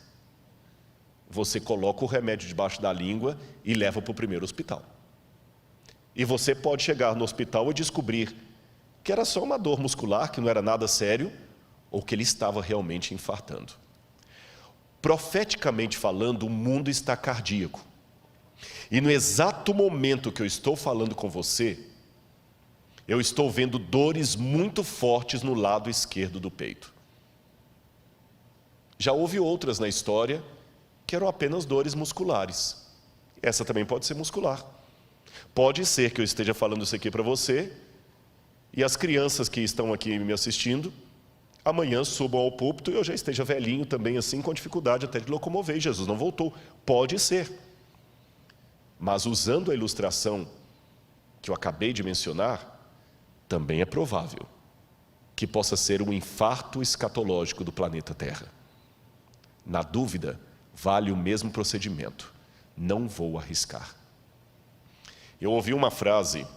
Você coloca o remédio debaixo da língua e leva para o primeiro hospital. E você pode chegar no hospital e descobrir que era só uma dor muscular, que não era nada sério, ou que ele estava realmente infartando. Profeticamente falando, o mundo está cardíaco. E no exato momento que eu estou falando com você, eu estou vendo dores muito fortes no lado esquerdo do peito. Já houve outras na história que eram apenas dores musculares. Essa também pode ser muscular. Pode ser que eu esteja falando isso aqui para você e as crianças que estão aqui me assistindo, amanhã subam ao púlpito e eu já esteja velhinho também assim, com dificuldade até de locomover, e Jesus não voltou. Pode ser. Mas usando a ilustração que eu acabei de mencionar, também é provável que possa ser um infarto escatológico do planeta Terra. Na dúvida, vale o mesmo procedimento. Não vou arriscar. Eu ouvi uma frase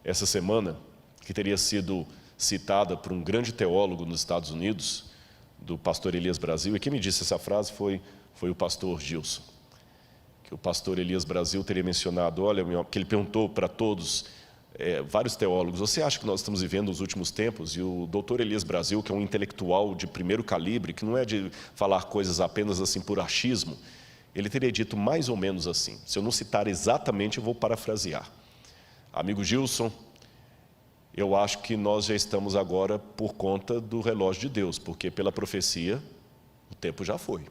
essa semana que teria sido citada por um grande teólogo nos Estados Unidos, do pastor Elias Brasil, e quem me disse essa frase foi o pastor Gilson, que o pastor Elias Brasil teria mencionado, olha, que ele perguntou para todos, vários teólogos, você acha que nós estamos vivendo os últimos tempos? E o doutor Elias Brasil, que é um intelectual de primeiro calibre, que não é de falar coisas apenas assim por achismo, ele teria dito mais ou menos assim. Se eu não citar exatamente, eu vou parafrasear. Amigo Gilson, eu acho que nós já estamos agora por conta do relógio de Deus, porque pela profecia, o tempo já foi.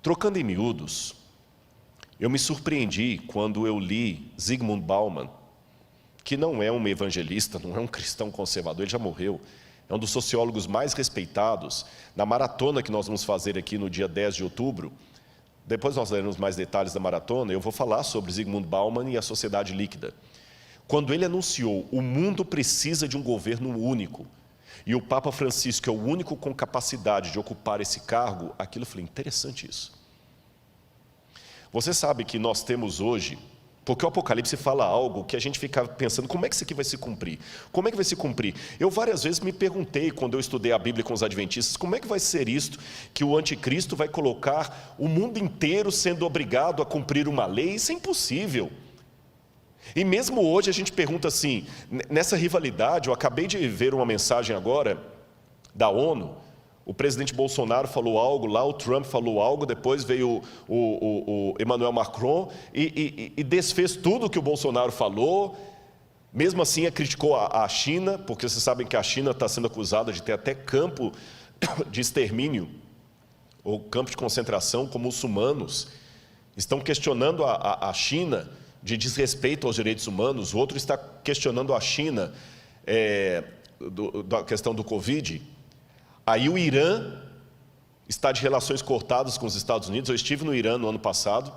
Trocando em miúdos, eu me surpreendi quando eu li Zygmunt Bauman, que não é um evangelista, não é um cristão conservador, ele já morreu, é um dos sociólogos mais respeitados. Na maratona que nós vamos fazer aqui no dia 10 de outubro, depois nós daremos mais detalhes da maratona, eu vou falar sobre Zygmunt Bauman e a sociedade líquida. Quando ele anunciou, o mundo precisa de um governo único, e o Papa Francisco é o único com capacidade de ocupar esse cargo, aquilo eu falei, interessante isso. Você sabe que nós temos hoje, porque o Apocalipse fala algo que a gente fica pensando, como é que isso aqui vai se cumprir? Como é que vai se cumprir? Eu várias vezes me perguntei, quando eu estudei a Bíblia com os adventistas, como é que vai ser isto, que o anticristo vai colocar o mundo inteiro sendo obrigado a cumprir uma lei? Isso é impossível. E mesmo hoje a gente pergunta assim, nessa rivalidade, eu acabei de ver uma mensagem agora da ONU, o presidente Bolsonaro falou algo lá, o Trump falou algo, depois veio o Emmanuel Macron e desfez tudo o que o Bolsonaro falou. Mesmo assim, criticou a China, porque vocês sabem que a China está sendo acusada de ter até campo de extermínio, ou campo de concentração com muçulmanos. Estão questionando a China de desrespeito aos direitos humanos, o outro está questionando a China da questão do Covid. Aí o Irã está de relações cortadas com os Estados Unidos. Eu estive no Irã no ano passado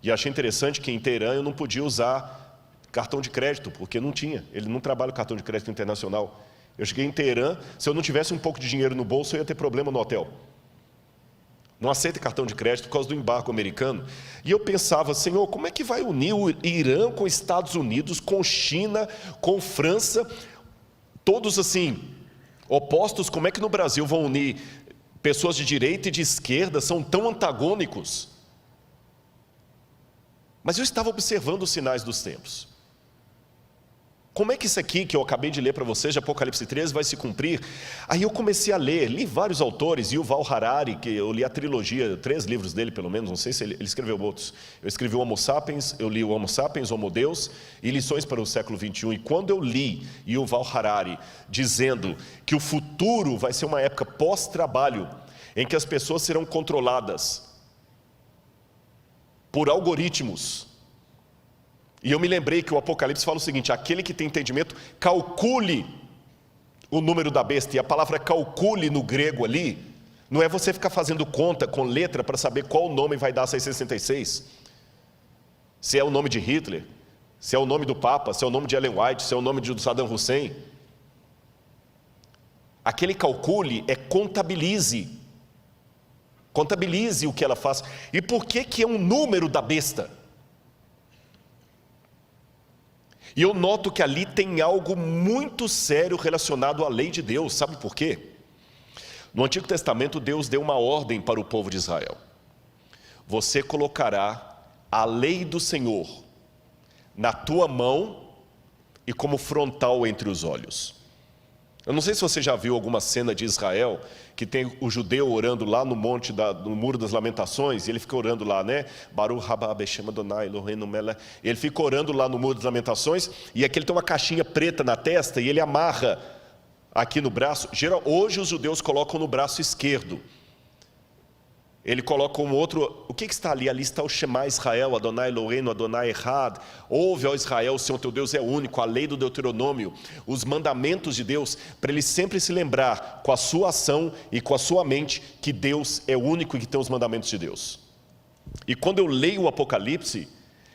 e achei interessante que em Teherã eu não podia usar cartão de crédito, porque não tinha. Ele não trabalha com cartão de crédito internacional. Eu cheguei em Teherã, se eu não tivesse um pouco de dinheiro no bolso, eu ia ter problema no hotel. Não aceita cartão de crédito por causa do embargo americano. E eu pensava, Senhor, como é que vai unir o Irã com os Estados Unidos, com China, com França, todos assim, opostos? Como é que no Brasil vão unir pessoas de direita e de esquerda, são tão antagônicos? Mas eu estava observando os sinais dos tempos. Como é que isso aqui que eu acabei de ler para vocês, de Apocalipse 13, vai se cumprir? Aí eu comecei a ler, li vários autores, Yuval Harari, que eu li a trilogia, 3 livros dele pelo menos, não sei se ele escreveu outros. Eu escrevi o Homo Sapiens, eu li o Homo Sapiens, Homo Deus e Lições para o Século XXI. E quando eu li Yuval Harari dizendo que o futuro vai ser uma época pós-trabalho, em que as pessoas serão controladas por algoritmos, e eu me lembrei que o Apocalipse fala o seguinte, aquele que tem entendimento, calcule o número da besta. E a palavra calcule no grego ali, não é você ficar fazendo conta com letra para saber qual nome vai dar 666. Se é o nome de Hitler, se é o nome do Papa, se é o nome de Ellen White, se é o nome de Saddam Hussein. Aquele calcule é contabilize. Contabilize o que ela faz. E por que é um número da besta? E eu noto que ali tem algo muito sério relacionado à lei de Deus. Sabe por quê? No Antigo Testamento, Deus deu uma ordem para o povo de Israel. Você colocará a lei do Senhor na tua mão e como frontal entre os olhos. Eu não sei se você já viu alguma cena de Israel, que tem o judeu orando lá no monte, no Muro das Lamentações, e ele fica orando lá, né? Baruch haba Beshem Adonai Eloheinu melech. Ele fica orando lá no Muro das Lamentações, e aqui ele tem uma caixinha preta na testa, e ele amarra aqui no braço. Hoje os judeus colocam no braço esquerdo. Ele coloca um outro, o que está ali? Ali está o Shema Israel, Adonai Eloheinu, Adonai Echad. Ouve, ó Israel, o Senhor teu Deus é único, a lei do Deuteronômio, os mandamentos de Deus, para ele sempre se lembrar com a sua ação e com a sua mente que Deus é único e que tem os mandamentos de Deus. E quando eu leio o Apocalipse,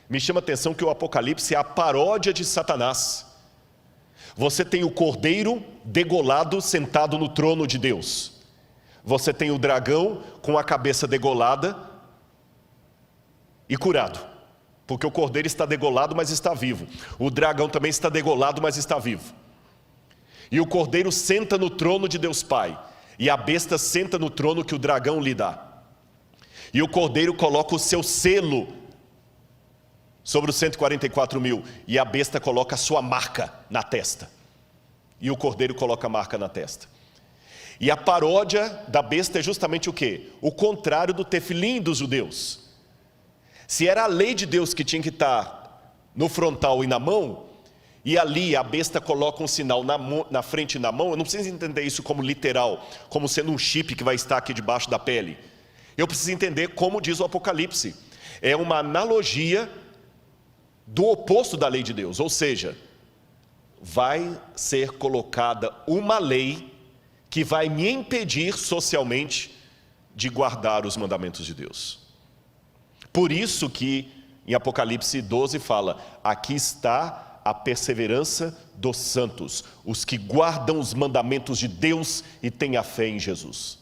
me chama a atenção que o Apocalipse é a paródia de Satanás. Você tem o cordeiro degolado sentado no trono de Deus. Você tem o dragão com a cabeça degolada e curado, porque o cordeiro está degolado, mas está vivo. O dragão também está degolado, mas está vivo. E o cordeiro senta no trono de Deus Pai, e a besta senta no trono que o dragão lhe dá. E o cordeiro coloca o seu selo sobre os 144.000, e a besta coloca a sua marca na testa. E o cordeiro coloca a marca na testa. E a paródia da besta é justamente o quê? O contrário do tefilim dos judeus. Se era a lei de Deus que tinha que estar no frontal e na mão, e ali a besta coloca um sinal na frente e na mão, eu não preciso entender isso como literal, como sendo um chip que vai estar aqui debaixo da pele. Eu preciso entender como diz o Apocalipse. É uma analogia do oposto da lei de Deus, ou seja, vai ser colocada uma lei que vai me impedir socialmente de guardar os mandamentos de Deus. Por isso que em Apocalipse 12 fala, aqui está a perseverança dos santos, os que guardam os mandamentos de Deus e têm a fé em Jesus.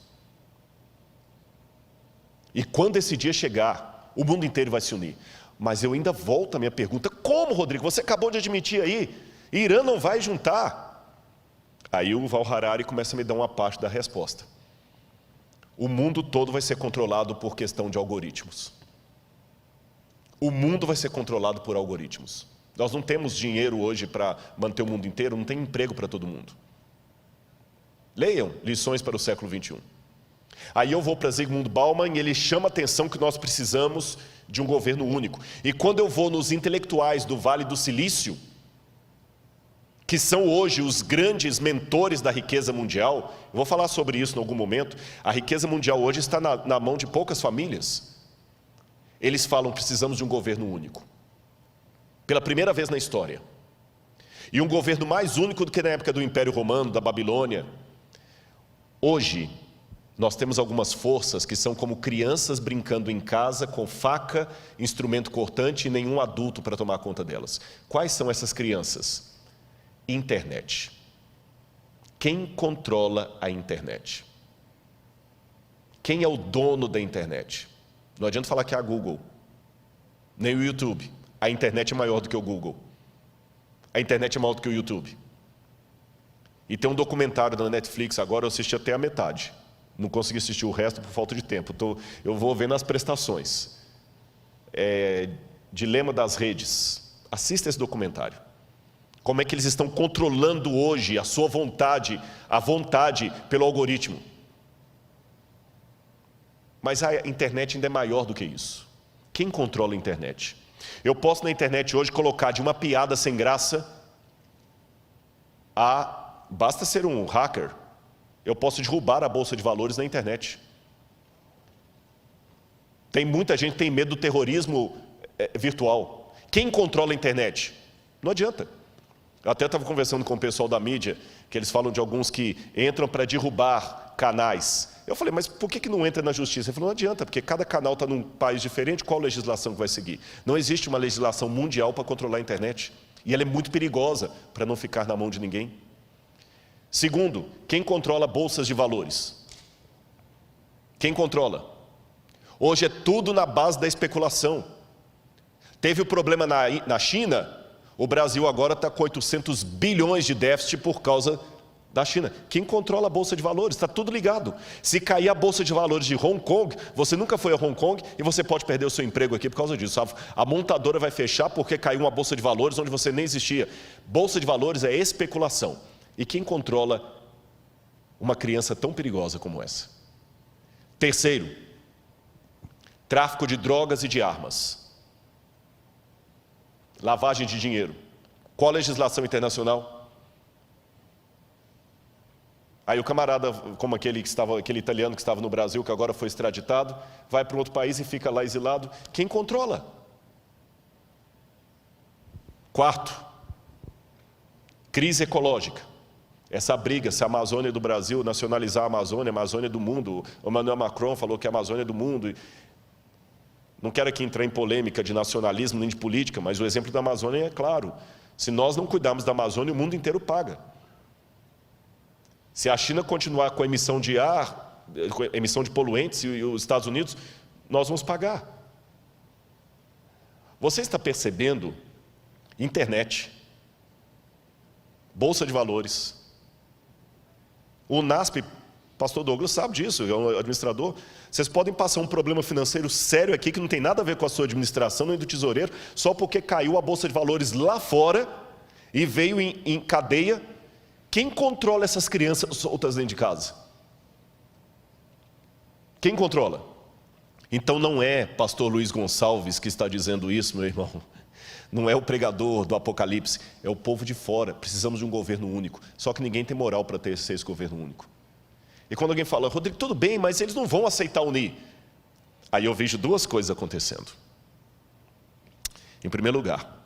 E quando esse dia chegar, o mundo inteiro vai se unir. Mas eu ainda volto à minha pergunta, como, Rodrigo? Você acabou de admitir aí, Irã não vai juntar. Aí o Val Harari começa a me dar uma parte da resposta. O mundo todo vai ser controlado por questão de algoritmos. O mundo vai ser controlado por algoritmos. Nós não temos dinheiro hoje para manter o mundo inteiro, não tem emprego para todo mundo. Leiam Lições para o século XXI. Aí eu vou para Zygmunt Bauman e ele chama a atenção que nós precisamos de um governo único. E quando eu vou nos intelectuais do Vale do Silício, que são hoje os grandes mentores da riqueza mundial, eu vou falar sobre isso em algum momento, a riqueza mundial hoje está na mão de poucas famílias. Eles falam, precisamos de um governo único. Pela primeira vez na história. E um governo mais único do que na época do Império Romano, da Babilônia. Hoje, nós temos algumas forças que são como crianças brincando em casa com faca, instrumento cortante e nenhum adulto para tomar conta delas. Quais são essas crianças? Internet. Quem controla a internet? Quem é o dono da internet? Não adianta falar que é a Google, nem o YouTube. A internet é maior do que o Google. A internet é maior do que o YouTube. E tem um documentário da Netflix, agora eu assisti até a metade. Não consegui assistir o resto por falta de tempo. Eu vou vendo as prestações. Dilema das redes. Assista esse documentário. Como é que eles estão controlando hoje a sua vontade, a vontade pelo algoritmo. Mas a internet ainda é maior do que isso. Quem controla a internet? Eu posso na internet hoje colocar de uma piada sem graça a... Basta ser um hacker. Eu posso derrubar a bolsa de valores na internet. Tem muita gente que tem medo do terrorismo virtual. Quem controla a internet? Não adianta. Eu até estava conversando com o pessoal da mídia, que eles falam de alguns que entram para derrubar canais. Eu falei, mas por que não entra na justiça? Ele falou, não adianta, porque cada canal está num país diferente, qual legislação que vai seguir? Não existe uma legislação mundial para controlar a internet. E ela é muito perigosa para não ficar na mão de ninguém. Segundo, quem controla bolsas de valores? Quem controla? Hoje é tudo na base da especulação. Teve o problema na China, o Brasil agora está com 800 bilhões de déficit por causa da China. Quem controla a bolsa de valores? Está tudo ligado. Se cair a bolsa de valores de Hong Kong, você nunca foi a Hong Kong e você pode perder o seu emprego aqui por causa disso. A montadora vai fechar porque caiu uma bolsa de valores onde você nem existia. Bolsa de valores é especulação. E quem controla uma criança tão perigosa como essa? Terceiro, tráfico de drogas e de armas. Lavagem de dinheiro. Qual a legislação internacional? Aí o camarada, como aquele italiano que estava no Brasil, que agora foi extraditado, vai para um outro país e fica lá exilado. Quem controla? Quarto, crise ecológica. Essa briga, se a Amazônia do Brasil nacionalizar a Amazônia do mundo. O Emmanuel Macron falou que a Amazônia é do mundo. Não quero aqui entrar em polêmica de nacionalismo nem de política, mas o exemplo da Amazônia é claro. Se nós não cuidarmos da Amazônia, o mundo inteiro paga. Se a China continuar com a emissão de ar, com a emissão de poluentes e os Estados Unidos, nós vamos pagar. Você está percebendo? Internet, bolsa de valores, O NASP, pastor Douglas sabe disso, é um administrador. Vocês podem passar um problema financeiro sério aqui, que não tem nada a ver com a sua administração, nem do tesoureiro, só porque caiu a Bolsa de Valores lá fora e veio em cadeia. Quem controla essas crianças soltas dentro de casa? Quem controla? Então não é pastor Luiz Gonçalves que está dizendo isso, meu irmão. Não é o pregador do Apocalipse, é o povo de fora. Precisamos de um governo único. Só que ninguém tem moral para ter esse governo único. E quando alguém fala, Rodrigo, tudo bem, mas eles não vão aceitar unir. Aí eu vejo duas coisas acontecendo. Em primeiro lugar,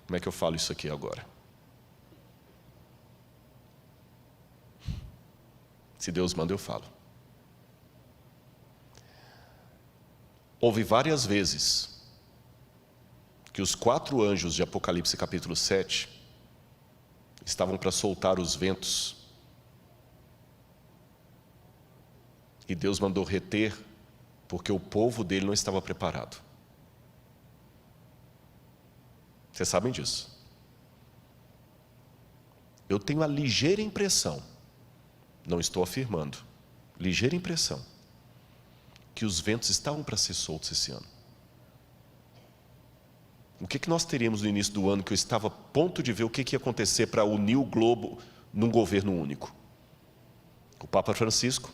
como é que eu falo isso aqui agora? Se Deus manda, eu falo. Houve várias vezes que os 4 anjos de Apocalipse capítulo 7 estavam para soltar os ventos. E Deus mandou reter, porque o povo dele não estava preparado. Vocês sabem disso. Eu tenho a ligeira impressão, não estou afirmando, ligeira impressão, que os ventos estavam para ser soltos esse ano. O que nós teríamos no início do ano, que eu estava a ponto de ver o que ia acontecer para unir o globo num governo único? O Papa Francisco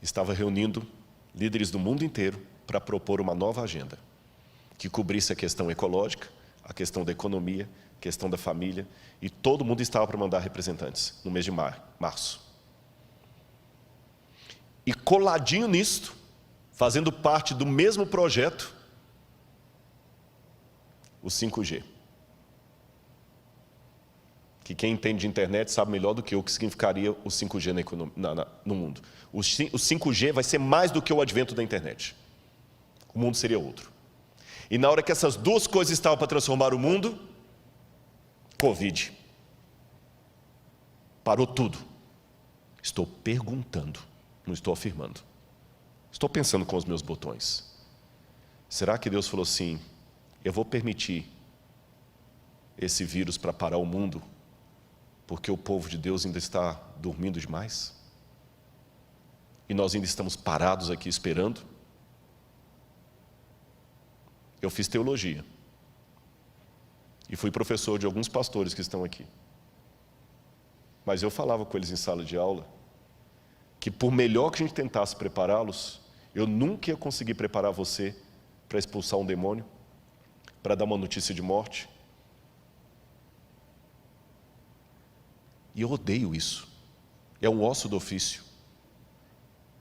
estava reunindo líderes do mundo inteiro para propor uma nova agenda, que cobrisse a questão ecológica, a questão da economia, a questão da família, e todo mundo estava para mandar representantes no mês de março. E coladinho nisto, fazendo parte do mesmo projeto, o 5G. Que quem entende de internet sabe melhor do que eu o que significaria o 5G no mundo. O 5G vai ser mais do que o advento da internet. O mundo seria outro. E na hora que essas duas coisas estavam para transformar o mundo, Covid. Parou tudo. Estou perguntando, não estou afirmando. Estou pensando com os meus botões. Será que Deus falou assim, eu vou permitir esse vírus para parar o mundo, porque o povo de Deus ainda está dormindo demais? E nós ainda estamos parados aqui esperando? Eu fiz teologia. E fui professor de alguns pastores que estão aqui. Mas eu falava com eles em sala de aula, que por melhor que a gente tentasse prepará-los, eu nunca ia conseguir preparar você para expulsar um demônio, para dar uma notícia de morte. E eu odeio isso. É um osso do ofício.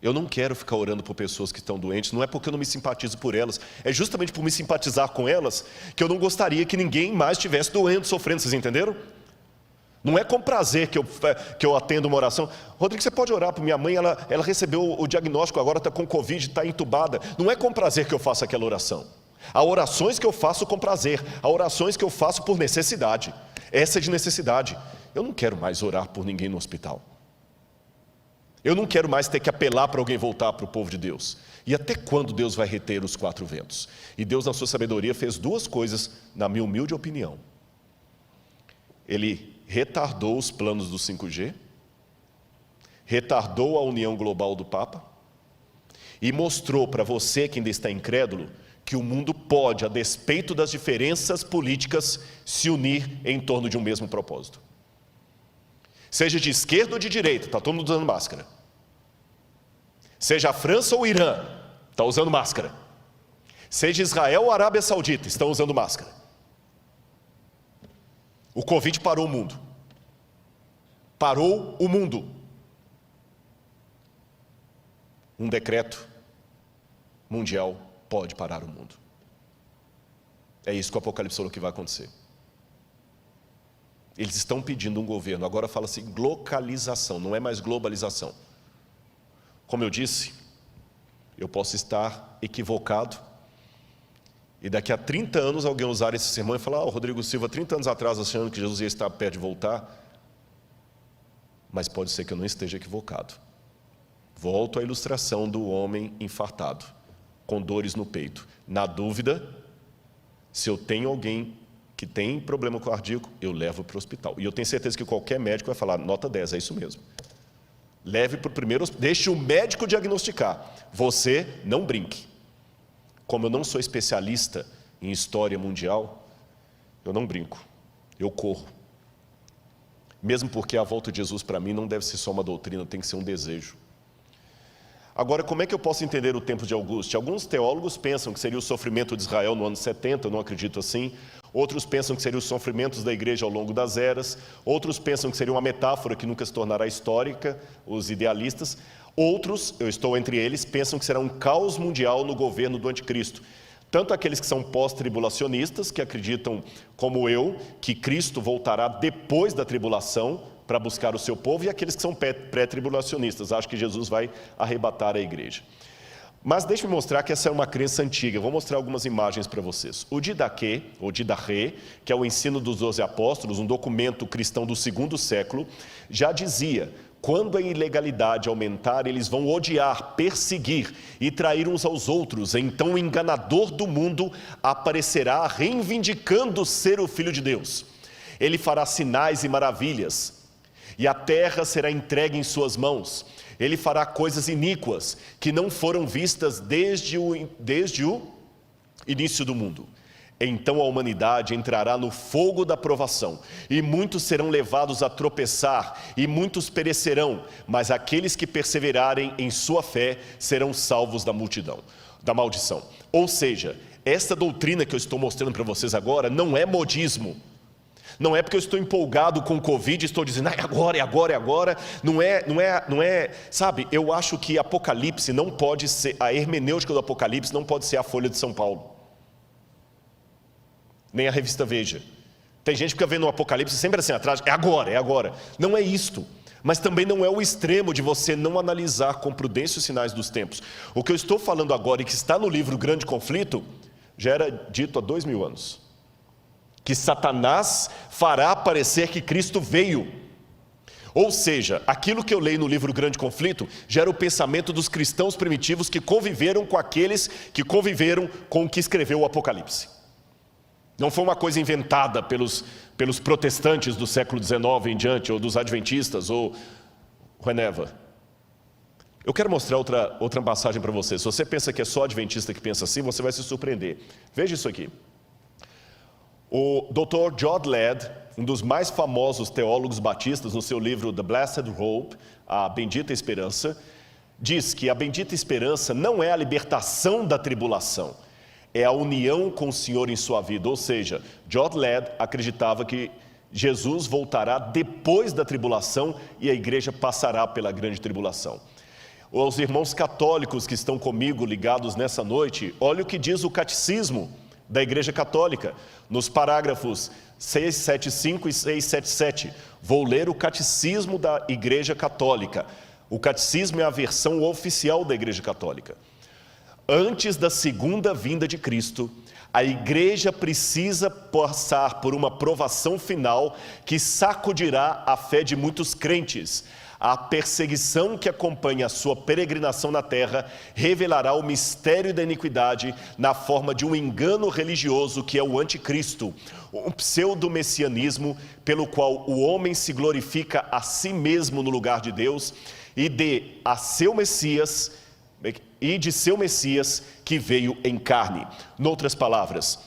Eu não quero ficar orando por pessoas que estão doentes, não é porque eu não me simpatizo por elas, é justamente por me simpatizar com elas, que eu não gostaria que ninguém mais estivesse doendo, sofrendo, vocês entenderam? Não é com prazer que eu atendo uma oração. Rodrigo, você pode orar para minha mãe, ela recebeu o diagnóstico, agora está com Covid, está entubada. Não é com prazer que eu faço aquela oração. Há orações que eu faço com prazer, há orações que eu faço por necessidade. Essa é de necessidade. Eu não quero mais orar por ninguém no hospital. Eu não quero mais ter que apelar para alguém voltar para o povo de Deus. E até quando Deus vai reter os 4 ventos? E Deus, na sua sabedoria, fez 2 coisas, na minha humilde opinião. Ele retardou os planos do 5G, retardou a união global do Papa, e mostrou para você que ainda está incrédulo, que o mundo pode, a despeito das diferenças políticas, se unir em torno de um mesmo propósito. Seja de esquerda ou de direita, está todo mundo usando máscara. Seja a França ou o Irã, está usando máscara. Seja Israel ou a Arábia Saudita, estão usando máscara. O Covid parou o mundo. Parou o mundo. Um decreto mundial pode parar o mundo. É isso que o Apocalipse falou que vai acontecer. Eles estão pedindo um governo, agora fala-se localização, não é mais globalização. Como eu disse, eu posso estar equivocado, e daqui a 30 anos alguém usar esse sermão e falar, Rodrigo Silva, 30 anos atrás achando que Jesus ia estar perto de voltar, mas pode ser que eu não esteja equivocado. Volto à ilustração do homem infartado, com dores no peito. Na dúvida, se eu tenho alguém que tem problema cardíaco, eu levo para o hospital. E eu tenho certeza que qualquer médico vai falar, nota 10, é isso mesmo. Leve para o primeiro hospital, deixe o médico diagnosticar. Você não brinque. Como eu não sou especialista em história mundial, eu não brinco, eu corro. Mesmo porque a volta de Jesus para mim não deve ser só uma doutrina, tem que ser um desejo. Agora, como é que eu posso entender o tempo de Auguste? Alguns teólogos pensam que seria o sofrimento de Israel no ano 70, eu não acredito assim. Outros pensam que seriam os sofrimentos da igreja ao longo das eras. Outros pensam que seria uma metáfora que nunca se tornará histórica, os idealistas. Outros, eu estou entre eles, pensam que será um caos mundial no governo do anticristo. Tanto aqueles que são pós-tribulacionistas, que acreditam, como eu, que Cristo voltará depois da tribulação para buscar o seu povo, e aqueles que são pré-tribulacionistas, acham que Jesus vai arrebatar a igreja. Mas deixe-me mostrar que essa é uma crença antiga. Vou mostrar algumas imagens para vocês. O Didaquê, ou Didarré, que é o ensino dos 12 apóstolos, um documento cristão do 2º século, já dizia: quando a ilegalidade aumentar, eles vão odiar, perseguir e trair uns aos outros. Então o enganador do mundo aparecerá reivindicando ser o Filho de Deus. Ele fará sinais e maravilhas, e a terra será entregue em suas mãos. Ele fará coisas iníquas que não foram vistas desde o início do mundo. Então a humanidade entrará no fogo da provação, e muitos serão levados a tropeçar, e muitos perecerão, mas aqueles que perseverarem em sua fé serão salvos da maldição. Ou seja, esta doutrina que eu estou mostrando para vocês agora não é modismo. Não é porque eu estou empolgado com o Covid e estou dizendo, é agora. Não é, sabe, eu acho que Apocalipse não pode ser, a hermenêutica do Apocalipse não pode ser a Folha de São Paulo. Nem a revista Veja. Tem gente que fica vendo o Apocalipse sempre assim atrás, é agora. Não é isto. Mas também não é o extremo de você não analisar com prudência os sinais dos tempos. O que eu estou falando agora e que está no livro Grande Conflito, já era dito há 2000 anos. Que Satanás fará parecer que Cristo veio. Ou seja, aquilo que eu leio no livro Grande Conflito gera o pensamento dos cristãos primitivos que conviveram com aqueles que conviveram com o que escreveu o Apocalipse. Não foi uma coisa inventada pelos protestantes do século XIX em diante, ou dos adventistas, ou whenever. Eu quero mostrar outra passagem para você. Se você pensa que é só adventista que pensa assim, você vai se surpreender. Veja isso aqui. O Dr. John Ladd, um dos mais famosos teólogos batistas, no seu livro The Blessed Hope, a Bendita Esperança, diz que a bendita esperança não é a libertação da tribulação, é a união com o Senhor em sua vida. Ou seja, John Ladd acreditava que Jesus voltará depois da tribulação e a igreja passará pela grande tribulação. Os irmãos católicos que estão comigo ligados nessa noite, olha o que diz o catecismo da Igreja Católica, nos parágrafos 675 e 677. Vou ler o Catecismo da Igreja Católica. O Catecismo é a versão oficial da Igreja Católica. Antes da segunda vinda de Cristo, a Igreja precisa passar por uma provação final que sacudirá a fé de muitos crentes. A perseguição que acompanha a sua peregrinação na terra revelará o mistério da iniquidade na forma de um engano religioso que é o anticristo, um pseudo-messianismo pelo qual o homem se glorifica a si mesmo no lugar de Deus e de seu Messias que veio em carne. Noutras palavras,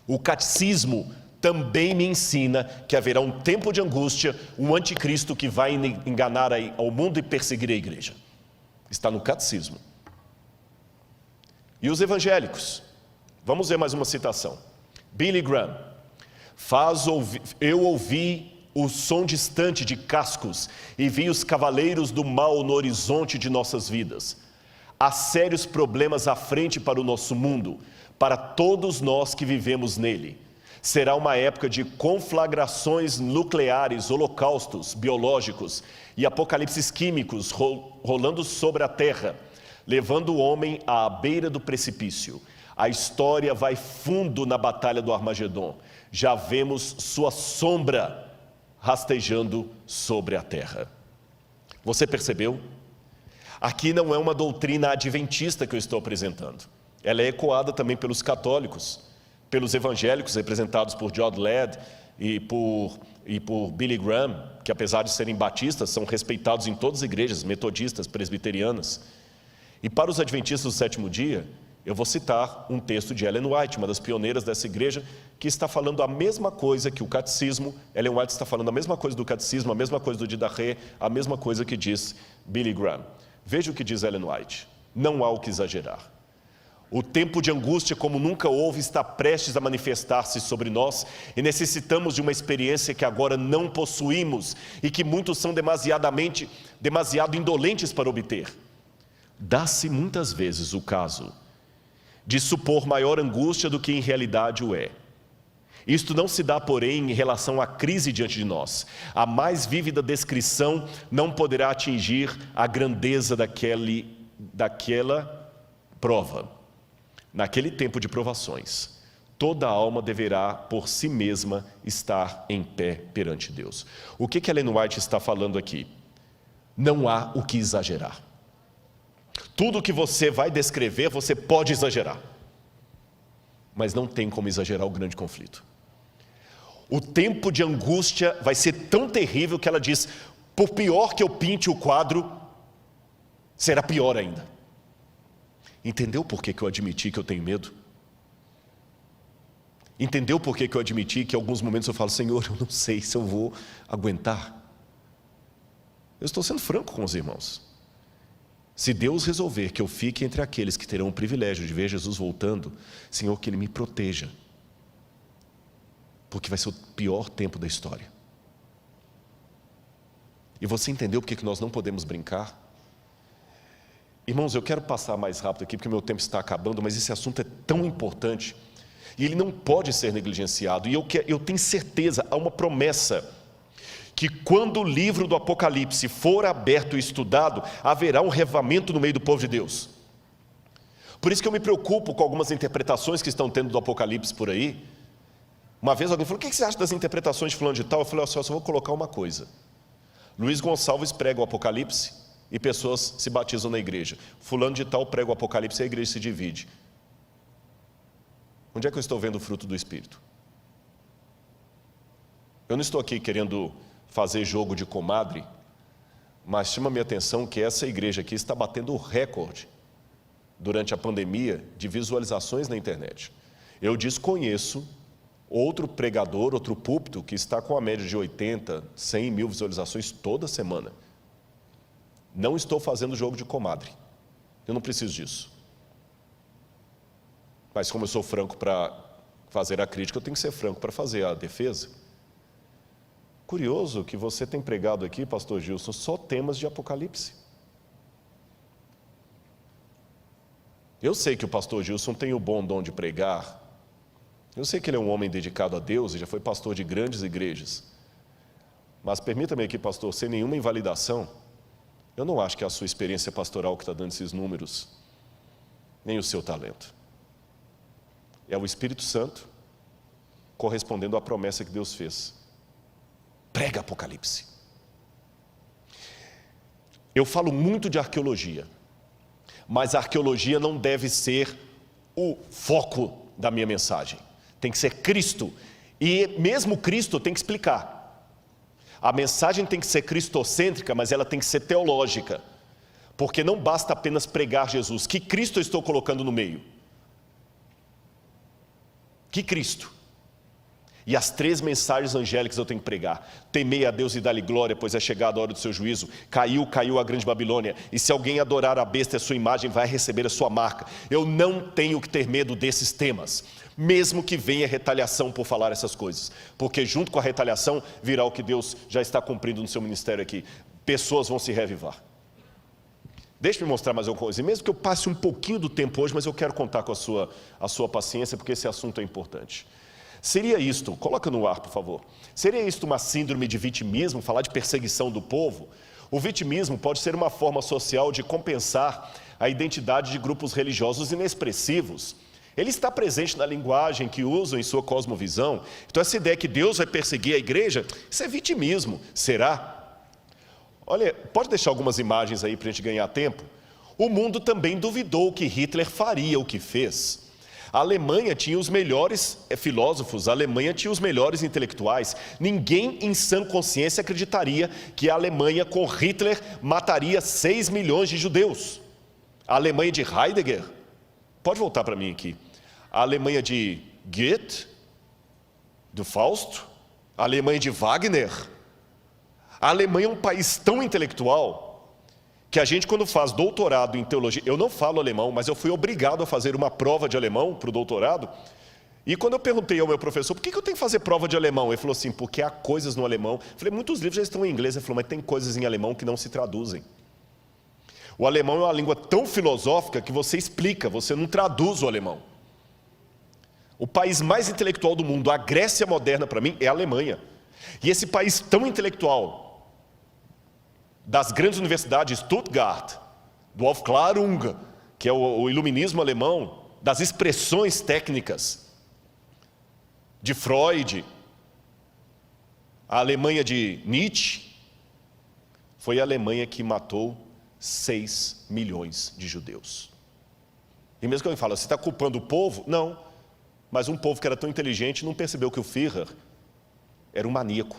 o catecismo também me ensina que haverá um tempo de angústia, um anticristo que vai enganar ao mundo e perseguir a igreja. Está no catecismo. E os evangélicos? Vamos ver mais uma citação. Billy Graham. Eu ouvi o som distante de cascos e vi os cavaleiros do mal no horizonte de nossas vidas. Há sérios problemas à frente para o nosso mundo, para todos nós que vivemos nele. Será uma época de conflagrações nucleares, holocaustos biológicos e apocalipses químicos rolando sobre a terra, levando o homem à beira do precipício. A história vai fundo na batalha do Armagedon. Já vemos sua sombra rastejando sobre a terra. Você percebeu? Aqui não é uma doutrina adventista que eu estou apresentando. Ela é ecoada também pelos católicos. pelos evangélicos representados por John Ladd e por Billy Graham, que apesar de serem batistas, são respeitados em todas as igrejas, metodistas, presbiterianas. E para os adventistas do sétimo dia, eu vou citar um texto de Ellen White, uma das pioneiras dessa igreja, que está falando a mesma coisa que o catecismo. Ellen White está falando a mesma coisa do catecismo, a mesma coisa do Didache, a mesma coisa que diz Billy Graham. Veja o que diz Ellen White: não há o que exagerar. O tempo de angústia como nunca houve está prestes a manifestar-se sobre nós e necessitamos de uma experiência que agora não possuímos e que muitos são demasiado indolentes para obter. Dá-se muitas vezes o caso de supor maior angústia do que em realidade o é. Isto não se dá, porém, em relação à crise diante de nós. A mais vívida descrição não poderá atingir a grandeza daquela prova. Naquele tempo de provações, toda alma deverá, por si mesma, estar em pé perante Deus. O que Ellen White está falando aqui? Não há o que exagerar. Tudo que você vai descrever, você pode exagerar. Mas não tem como exagerar o grande conflito. O tempo de angústia vai ser tão terrível que ela diz: por pior que eu pinte o quadro, será pior ainda. Entendeu por que eu admiti que eu tenho medo? Entendeu por que eu admiti que em alguns momentos eu falo: Senhor, eu não sei se eu vou aguentar? Eu estou sendo franco com os irmãos. Se Deus resolver que eu fique entre aqueles que terão o privilégio de ver Jesus voltando, Senhor, que Ele me proteja. Porque vai ser o pior tempo da história. E você entendeu por que nós não podemos brincar? Irmãos, eu quero passar mais rápido aqui, porque o meu tempo está acabando, mas esse assunto é tão importante, e ele não pode ser negligenciado, e eu tenho certeza, há uma promessa, que quando o livro do Apocalipse for aberto e estudado, haverá um revivamento no meio do povo de Deus. Por isso que eu me preocupo com algumas interpretações que estão tendo do Apocalipse por aí. Uma vez alguém falou: o que você acha das interpretações de fulano de tal? Eu falei: eu só vou colocar uma coisa. Luiz Gonçalves prega o Apocalipse e pessoas se batizam na igreja. Fulano de tal prega o Apocalipse e a igreja se divide. Onde é que eu estou vendo o fruto do Espírito? Eu não estou aqui querendo fazer jogo de comadre, mas chama a minha atenção que essa igreja aqui está batendo o recorde durante a pandemia de visualizações na internet. Eu desconheço outro pregador, outro púlpito que está com a média de 80, 100 mil visualizações toda semana. Não estou fazendo jogo de comadre, eu não preciso disso. Mas como eu sou franco para fazer a crítica, eu tenho que ser franco para fazer a defesa. Curioso que você tem pregado aqui, pastor Gilson, só temas de Apocalipse. Eu sei que o pastor Gilson tem o bom dom de pregar. Eu sei que ele é um homem dedicado a Deus e já foi pastor de grandes igrejas. Mas permita-me aqui, pastor, sem nenhuma invalidação, eu não acho que é a sua experiência pastoral que está dando esses números, nem o seu talento. É o Espírito Santo correspondendo à promessa que Deus fez. Prega Apocalipse. Eu falo muito de arqueologia, mas a arqueologia não deve ser o foco da minha mensagem. Tem que ser Cristo. E mesmo Cristo tem que explicar. A mensagem tem que ser cristocêntrica, mas ela tem que ser teológica. Porque não basta apenas pregar Jesus. Que Cristo eu estou colocando no meio? Que Cristo? E as 3 mensagens angélicas eu tenho que pregar. Temei a Deus e dá-lhe glória, pois é chegada a hora do seu juízo. Caiu a grande Babilônia. E se alguém adorar a besta e a sua imagem, vai receber a sua marca. Eu não tenho que ter medo desses temas, mesmo que venha retaliação por falar essas coisas. Porque junto com a retaliação virá o que Deus já está cumprindo no seu ministério aqui. Pessoas vão se reavivar. Deixa eu mostrar mais alguma coisa. E mesmo que eu passe um pouquinho do tempo hoje, mas eu quero contar com a sua paciência, porque esse assunto é importante. Seria isto, coloca no ar, por favor. Seria isto uma síndrome de vitimismo, falar de perseguição do povo? O vitimismo pode ser uma forma social de compensar a identidade de grupos religiosos inexpressivos. Ele está presente na linguagem que usam em sua cosmovisão. Então essa ideia que Deus vai perseguir a igreja, isso é vitimismo. Será? Olha, pode deixar algumas imagens aí para a gente ganhar tempo? O mundo também duvidou que Hitler faria o que fez. A Alemanha tinha os melhores filósofos, a Alemanha tinha os melhores intelectuais. Ninguém em sã consciência acreditaria que a Alemanha com Hitler mataria 6 milhões de judeus. A Alemanha de Heidegger, pode voltar para mim aqui, a Alemanha de Goethe, do Fausto, a Alemanha de Wagner. A Alemanha é um país tão intelectual que a gente, quando faz doutorado em teologia, eu não falo alemão, mas eu fui obrigado a fazer uma prova de alemão para o doutorado, e quando eu perguntei ao meu professor, por que eu tenho que fazer prova de alemão? Ele falou assim, porque há coisas no alemão. Eu falei, muitos livros já estão em inglês. Ele falou, mas tem coisas em alemão que não se traduzem. O alemão é uma língua tão filosófica que você explica, você não traduz o alemão. O país mais intelectual do mundo, a Grécia moderna para mim, é a Alemanha. E esse país tão intelectual, das grandes universidades, Stuttgart, do Aufklärung, que é o iluminismo alemão, das expressões técnicas de Freud, a Alemanha de Nietzsche, foi a Alemanha que matou 6 milhões de judeus. E mesmo que alguém fala, você está culpando o povo? Não, mas um povo que era tão inteligente não percebeu que o Führer era um maníaco.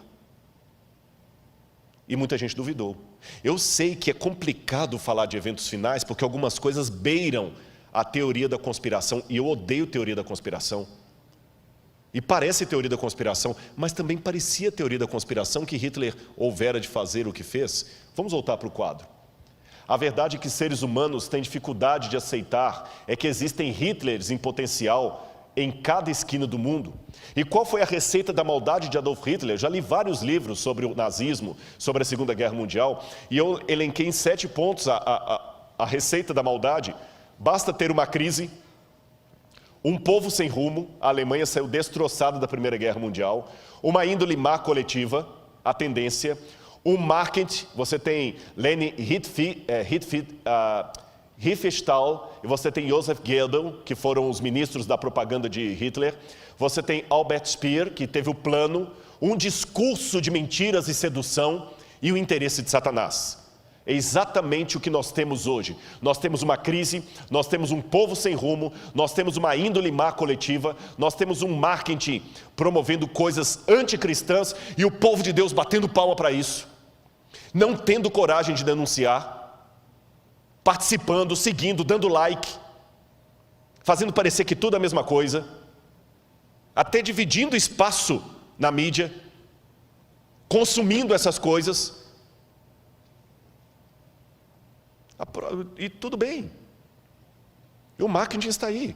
E muita gente duvidou. Eu sei que é complicado falar de eventos finais, porque algumas coisas beiram a teoria da conspiração, e eu odeio teoria da conspiração. E parece teoria da conspiração, mas também parecia teoria da conspiração que Hitler houvera de fazer o que fez. Vamos voltar para o quadro. A verdade que seres humanos têm dificuldade de aceitar é que existem Hitlers em potencial em cada esquina do mundo. E qual foi a receita da maldade de Adolf Hitler? Já li vários livros sobre o nazismo, sobre a Segunda Guerra Mundial, e eu elenquei em 7 pontos a receita da maldade. Basta ter uma crise, um povo sem rumo, a Alemanha saiu destroçada da Primeira Guerra Mundial, uma índole má coletiva, a tendência, um marketing, você tem Leni Riefenstahl, e você tem Joseph Goebbels, que foram os ministros da propaganda de Hitler. Você tem Albert Speer, que teve o plano, um discurso de mentiras e sedução e o interesse de Satanás. É exatamente o que nós temos hoje. Nós temos uma crise, nós temos um povo sem rumo, nós temos uma índole má coletiva, nós temos um marketing promovendo coisas anticristãs e o povo de Deus batendo palma para isso, não tendo coragem de denunciar, participando, seguindo, dando like, fazendo parecer que tudo é a mesma coisa, até dividindo espaço na mídia, consumindo essas coisas, e tudo bem, e o marketing está aí.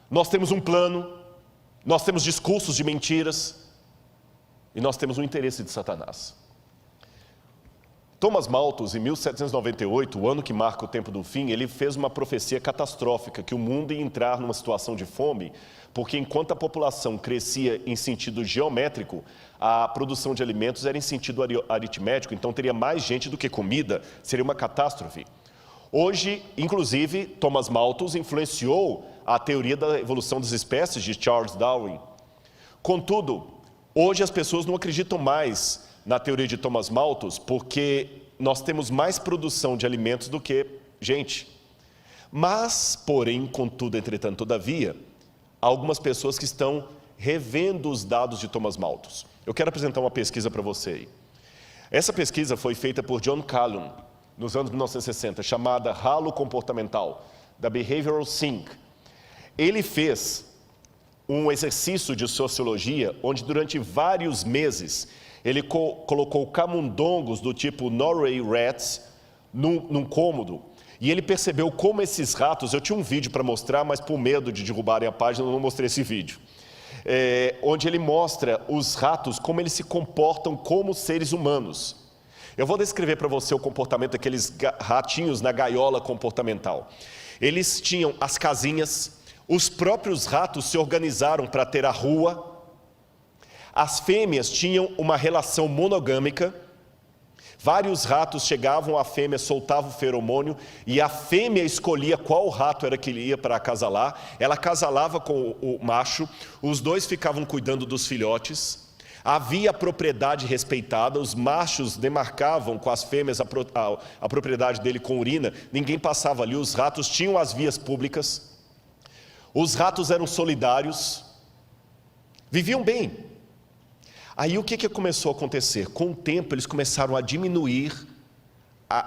Nós temos um plano, nós temos discursos de mentiras, e nós temos um interesse de Satanás. Thomas Malthus, em 1798, o ano que marca o tempo do fim, ele fez uma profecia catastrófica, que o mundo ia entrar numa situação de fome, porque enquanto a população crescia em sentido geométrico, a produção de alimentos era em sentido aritmético, então teria mais gente do que comida, seria uma catástrofe. Hoje, inclusive, Thomas Malthus influenciou a teoria da evolução das espécies de Charles Darwin. Contudo, hoje as pessoas não acreditam mais na teoria de Thomas Malthus, porque nós temos mais produção de alimentos do que gente. Mas, porém, contudo, entretanto, todavia, há algumas pessoas que estão revendo os dados de Thomas Malthus. Eu quero apresentar uma pesquisa para você aí. Essa pesquisa foi feita por John Calhoun, nos anos 1960, chamada Halo Comportamental, da Behavioral Sync. Ele fez um exercício de sociologia, onde durante vários meses, ele colocou camundongos do tipo Norway Rats num cômodo, e ele percebeu como esses ratos, eu tinha um vídeo para mostrar, mas por medo de derrubarem a página, eu não mostrei esse vídeo, onde ele mostra os ratos, como eles se comportam como seres humanos. Eu vou descrever para você o comportamento daqueles ratinhos na gaiola comportamental. Eles tinham as casinhas, os próprios ratos se organizaram para ter a rua. As fêmeas tinham uma relação monogâmica, vários ratos chegavam, a fêmea soltava o feromônio e a fêmea escolhia qual rato era que ele ia para acasalar, ela acasalava com o macho, os dois ficavam cuidando dos filhotes, havia propriedade respeitada, os machos demarcavam com as fêmeas a propriedade dele com urina, ninguém passava ali, os ratos tinham as vias públicas. Os ratos eram solidários, viviam bem. Aí o que começou a acontecer? Com o tempo eles começaram a diminuir,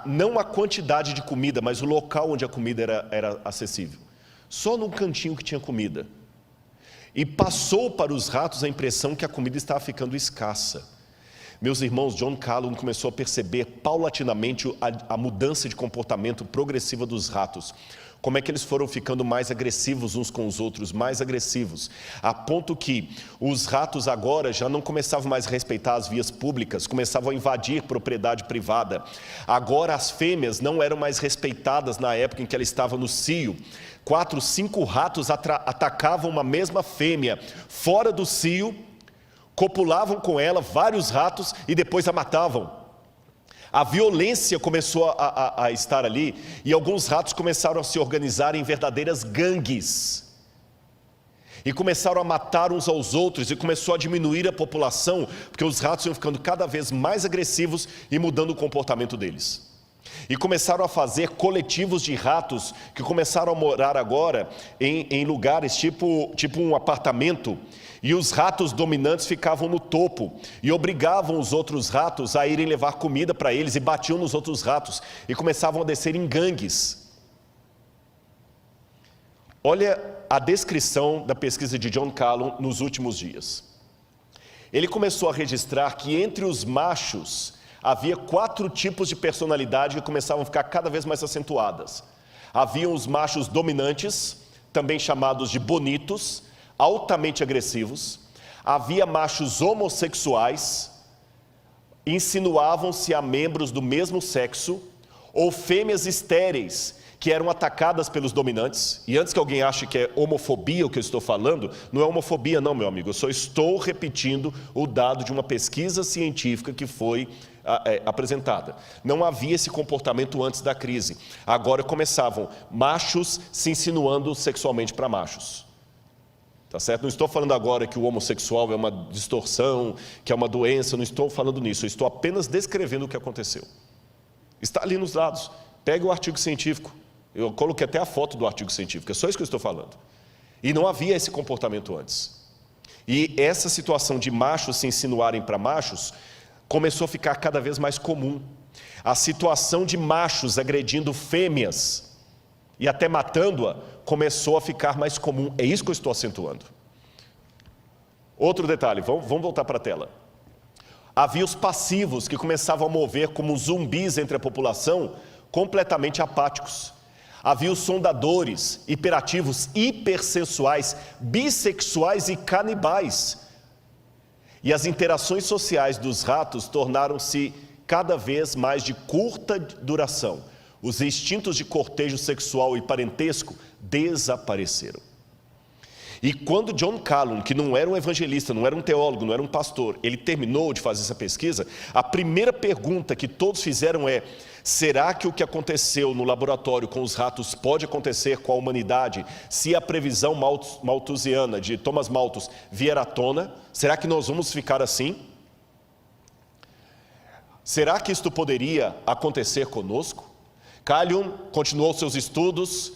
não a quantidade de comida, mas o local onde a comida era acessível. Só num cantinho que tinha comida. E passou para os ratos a impressão que a comida estava ficando escassa. Meus irmãos, John Calhoun começou a perceber paulatinamente a mudança de comportamento progressiva dos ratos. Como é que eles foram ficando mais agressivos uns com os outros, mais agressivos, a ponto que os ratos agora já não começavam mais a respeitar as vias públicas, começavam a invadir propriedade privada. Agora as fêmeas não eram mais respeitadas na época em que ela estava no cio. 4, 5 ratos atacavam uma mesma fêmea fora do cio, copulavam com ela, vários ratos, e depois a matavam. A violência começou a estar ali, e alguns ratos começaram a se organizar em verdadeiras gangues. E começaram a matar uns aos outros, e começou a diminuir a população, porque os ratos iam ficando cada vez mais agressivos e mudando o comportamento deles. E começaram a fazer coletivos de ratos, que começaram a morar agora em lugares tipo um apartamento, e os ratos dominantes ficavam no topo e obrigavam os outros ratos a irem levar comida para eles e batiam nos outros ratos e começavam a descer em gangues. Olha a descrição da pesquisa de John Calhoun nos últimos dias. Ele começou a registrar que entre os machos havia 4 tipos de personalidade que começavam a ficar cada vez mais acentuadas. Haviam os machos dominantes, também chamados de bonitos, altamente agressivos. Havia machos homossexuais, insinuavam-se a membros do mesmo sexo, ou fêmeas estéreis, que eram atacadas pelos dominantes. E antes que alguém ache que é homofobia o que eu estou falando, não é homofobia não, meu amigo, eu só estou repetindo o dado de uma pesquisa científica que foi apresentada. Não havia esse comportamento antes da crise. Agora começavam machos se insinuando sexualmente para machos. Tá certo? Não estou falando agora que o homossexual é uma distorção, que é uma doença, não estou falando nisso, eu estou apenas descrevendo o que aconteceu. Está ali nos dados, pega o artigo científico, eu coloquei até a foto do artigo científico, é só isso que eu estou falando. E não havia esse comportamento antes. E essa situação de machos se insinuarem para machos, começou a ficar cada vez mais comum. A situação de machos agredindo fêmeas, e até matando-a, começou a ficar mais comum. É isso que eu estou acentuando. Outro detalhe, vamos voltar para a tela. Havia os passivos que começavam a mover como zumbis entre a população, completamente apáticos. Havia os sondadores, hiperativos, hipersensuais, bissexuais e canibais. E as interações sociais dos ratos tornaram-se cada vez mais de curta duração. Os instintos de cortejo sexual e parentesco desapareceram. E quando John Calhoun, que não era um evangelista, não era um teólogo, não era um pastor, ele terminou de fazer essa pesquisa, a primeira pergunta que todos fizeram é: será que o que aconteceu no laboratório com os ratos pode acontecer com a humanidade se a previsão malthusiana de Thomas Malthus vier à tona? Será que nós vamos ficar assim? Será que isto poderia acontecer conosco? Calhoun continuou seus estudos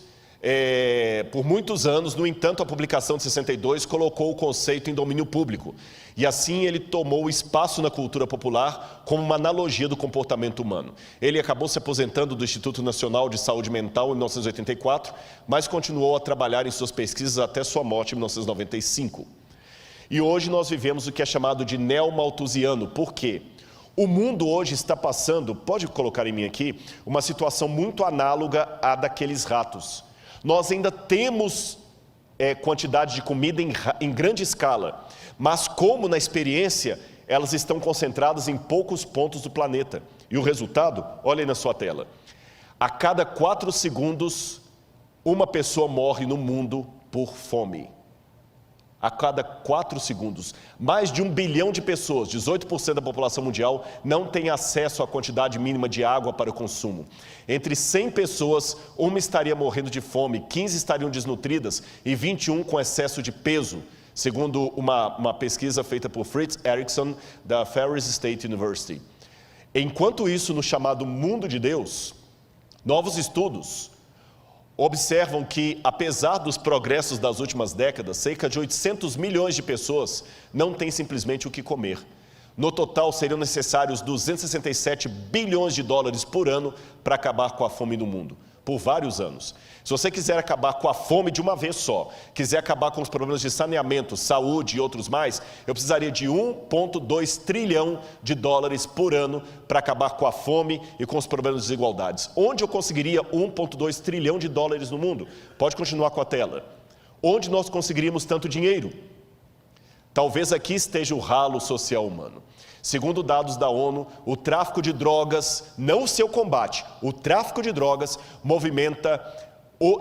por muitos anos. No entanto, a publicação de 62 colocou o conceito em domínio público. E assim ele tomou espaço na cultura popular como uma analogia do comportamento humano. Ele acabou se aposentando do Instituto Nacional de Saúde Mental em 1984, mas continuou a trabalhar em suas pesquisas até sua morte em 1995. E hoje nós vivemos o que é chamado de neo-malthusiano. Por quê? O mundo hoje está passando, pode colocar em mim aqui, uma situação muito análoga à daqueles ratos. Nós ainda temos quantidade de comida em grande escala, mas como na experiência, elas estão concentradas em poucos pontos do planeta. E o resultado, olha aí na sua tela. A cada 4 segundos, uma pessoa morre no mundo por fome. A cada 4 segundos, mais de 1 bilhão de pessoas, 18% da população mundial, não tem acesso à quantidade mínima de água para o consumo. Entre 100 pessoas, 1 estaria morrendo de fome, 15 estariam desnutridas e 21 com excesso de peso, segundo uma pesquisa feita por Fritz Erickson, da Ferris State University. Enquanto isso, no chamado mundo de Deus, novos estudos, observam que, apesar dos progressos das últimas décadas, cerca de 800 milhões de pessoas não têm simplesmente o que comer. No total, seriam necessários 267 bilhões de dólares por ano para acabar com a fome no mundo, por vários anos. Se você quiser acabar com a fome de uma vez só, quiser acabar com os problemas de saneamento, saúde e outros mais, eu precisaria de 1,2 trilhão de dólares por ano para acabar com a fome e com os problemas de desigualdades. Onde eu conseguiria 1,2 trilhão de dólares no mundo? Pode continuar com a tela. Onde nós conseguiríamos tanto dinheiro? Talvez aqui esteja o ralo social humano. Segundo dados da ONU, o tráfico de drogas, não o seu combate, o tráfico de drogas movimenta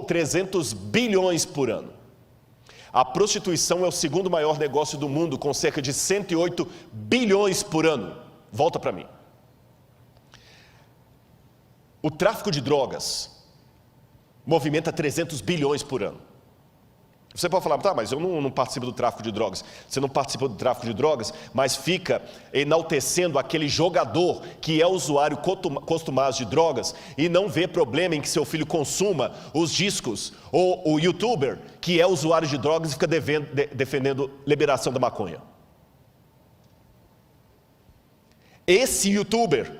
300 bilhões por ano. A prostituição é o segundo maior negócio do mundo, com cerca de 108 bilhões por ano. Volta para mim. O tráfico de drogas movimenta 300 bilhões por ano. Você pode falar, tá, mas eu não participo do tráfico de drogas. Você não participa do tráfico de drogas, mas fica enaltecendo aquele jogador que é usuário costumado de drogas e não vê problema em que seu filho consuma os discos, ou o youtuber que é usuário de drogas e fica defendendo liberação da maconha. Esse youtuber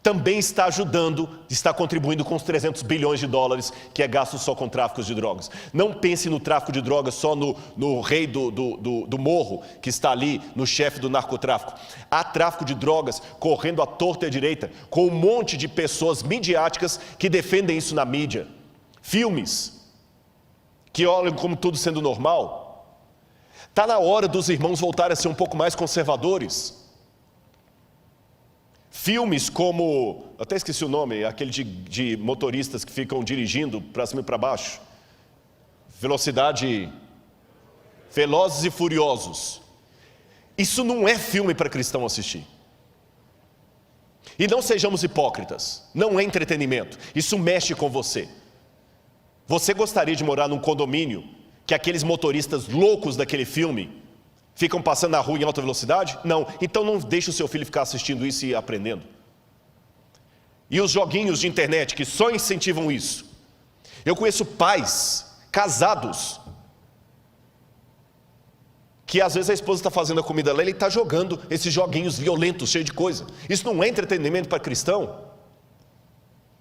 também está ajudando, está contribuindo com os 300 bilhões de dólares que é gasto só com tráfico de drogas. Não pense no tráfico de drogas só no rei do morro, que está ali, no chefe do narcotráfico. Há tráfico de drogas correndo à torta e à direita, com um monte de pessoas midiáticas que defendem isso na mídia. Filmes que olham como tudo sendo normal. Está na hora dos irmãos voltarem a ser um pouco mais conservadores. Filmes como, eu até esqueci o nome, aquele de motoristas que ficam dirigindo para cima e para baixo. Velozes e Furiosos. Isso não é filme para cristão assistir. E não sejamos hipócritas, não é entretenimento, isso mexe com você. Você gostaria de morar num condomínio que aqueles motoristas loucos daquele filme ficam passando na rua em alta velocidade? Não. Então não deixe o seu filho ficar assistindo isso e aprendendo. E os joguinhos de internet que só incentivam isso. Eu conheço pais casados que às vezes a esposa está fazendo a comida lá e ele está jogando esses joguinhos violentos, cheios de coisa. Isso não é entretenimento para cristão?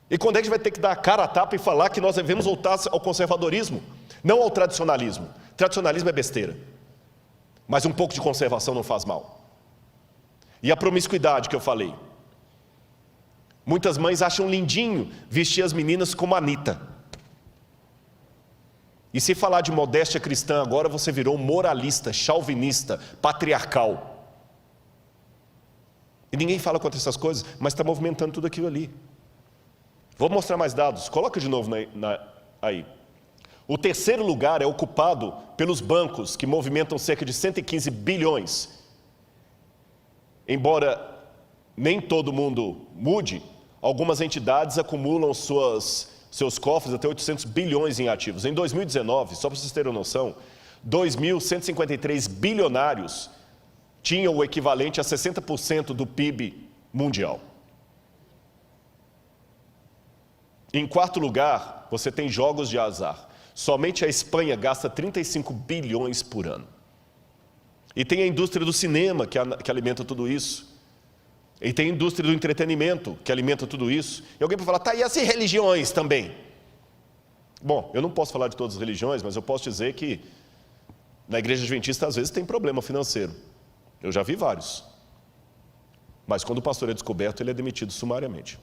E quando é que a gente vai ter que dar a cara a tapa e falar que nós devemos voltar ao conservadorismo? Não ao tradicionalismo. Tradicionalismo é besteira. Mas um pouco de conservação não faz mal. E a promiscuidade que eu falei. Muitas mães acham lindinho vestir as meninas como a Anitta. E se falar de modéstia cristã agora, você virou moralista, chauvinista, patriarcal. E ninguém fala contra essas coisas, mas está movimentando tudo aquilo ali. Vou mostrar mais dados, coloca de novo aí. O terceiro lugar é ocupado pelos bancos, que movimentam cerca de 115 bilhões. Embora nem todo mundo mude, algumas entidades acumulam seus cofres até 800 bilhões em ativos. Em 2019, só para vocês terem noção, 2.153 bilionários tinham o equivalente a 60% do PIB mundial. Em quarto lugar, você tem jogos de azar. Somente a Espanha gasta 35 bilhões por ano. E tem a indústria do cinema que alimenta tudo isso. E tem a indústria do entretenimento que alimenta tudo isso. E alguém pode falar, tá, e as religiões também? Bom, eu não posso falar de todas as religiões, mas eu posso dizer que na igreja adventista às vezes tem problema financeiro. Eu já vi vários. Mas quando o pastor é descoberto, ele é demitido sumariamente.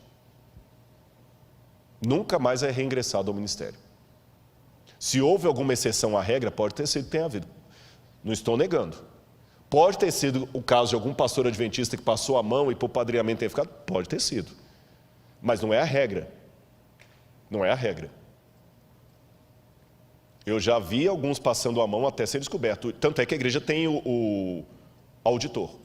Nunca mais é reingressado ao ministério. Se houve alguma exceção à regra, pode ter sido, tem havido. Não estou negando. Pode ter sido o caso de algum pastor adventista que passou a mão e por padrinhamento tem ficado? Pode ter sido. Mas não é a regra. Não é a regra. Eu já vi alguns passando a mão até ser descoberto. Tanto é que a igreja tem o auditor.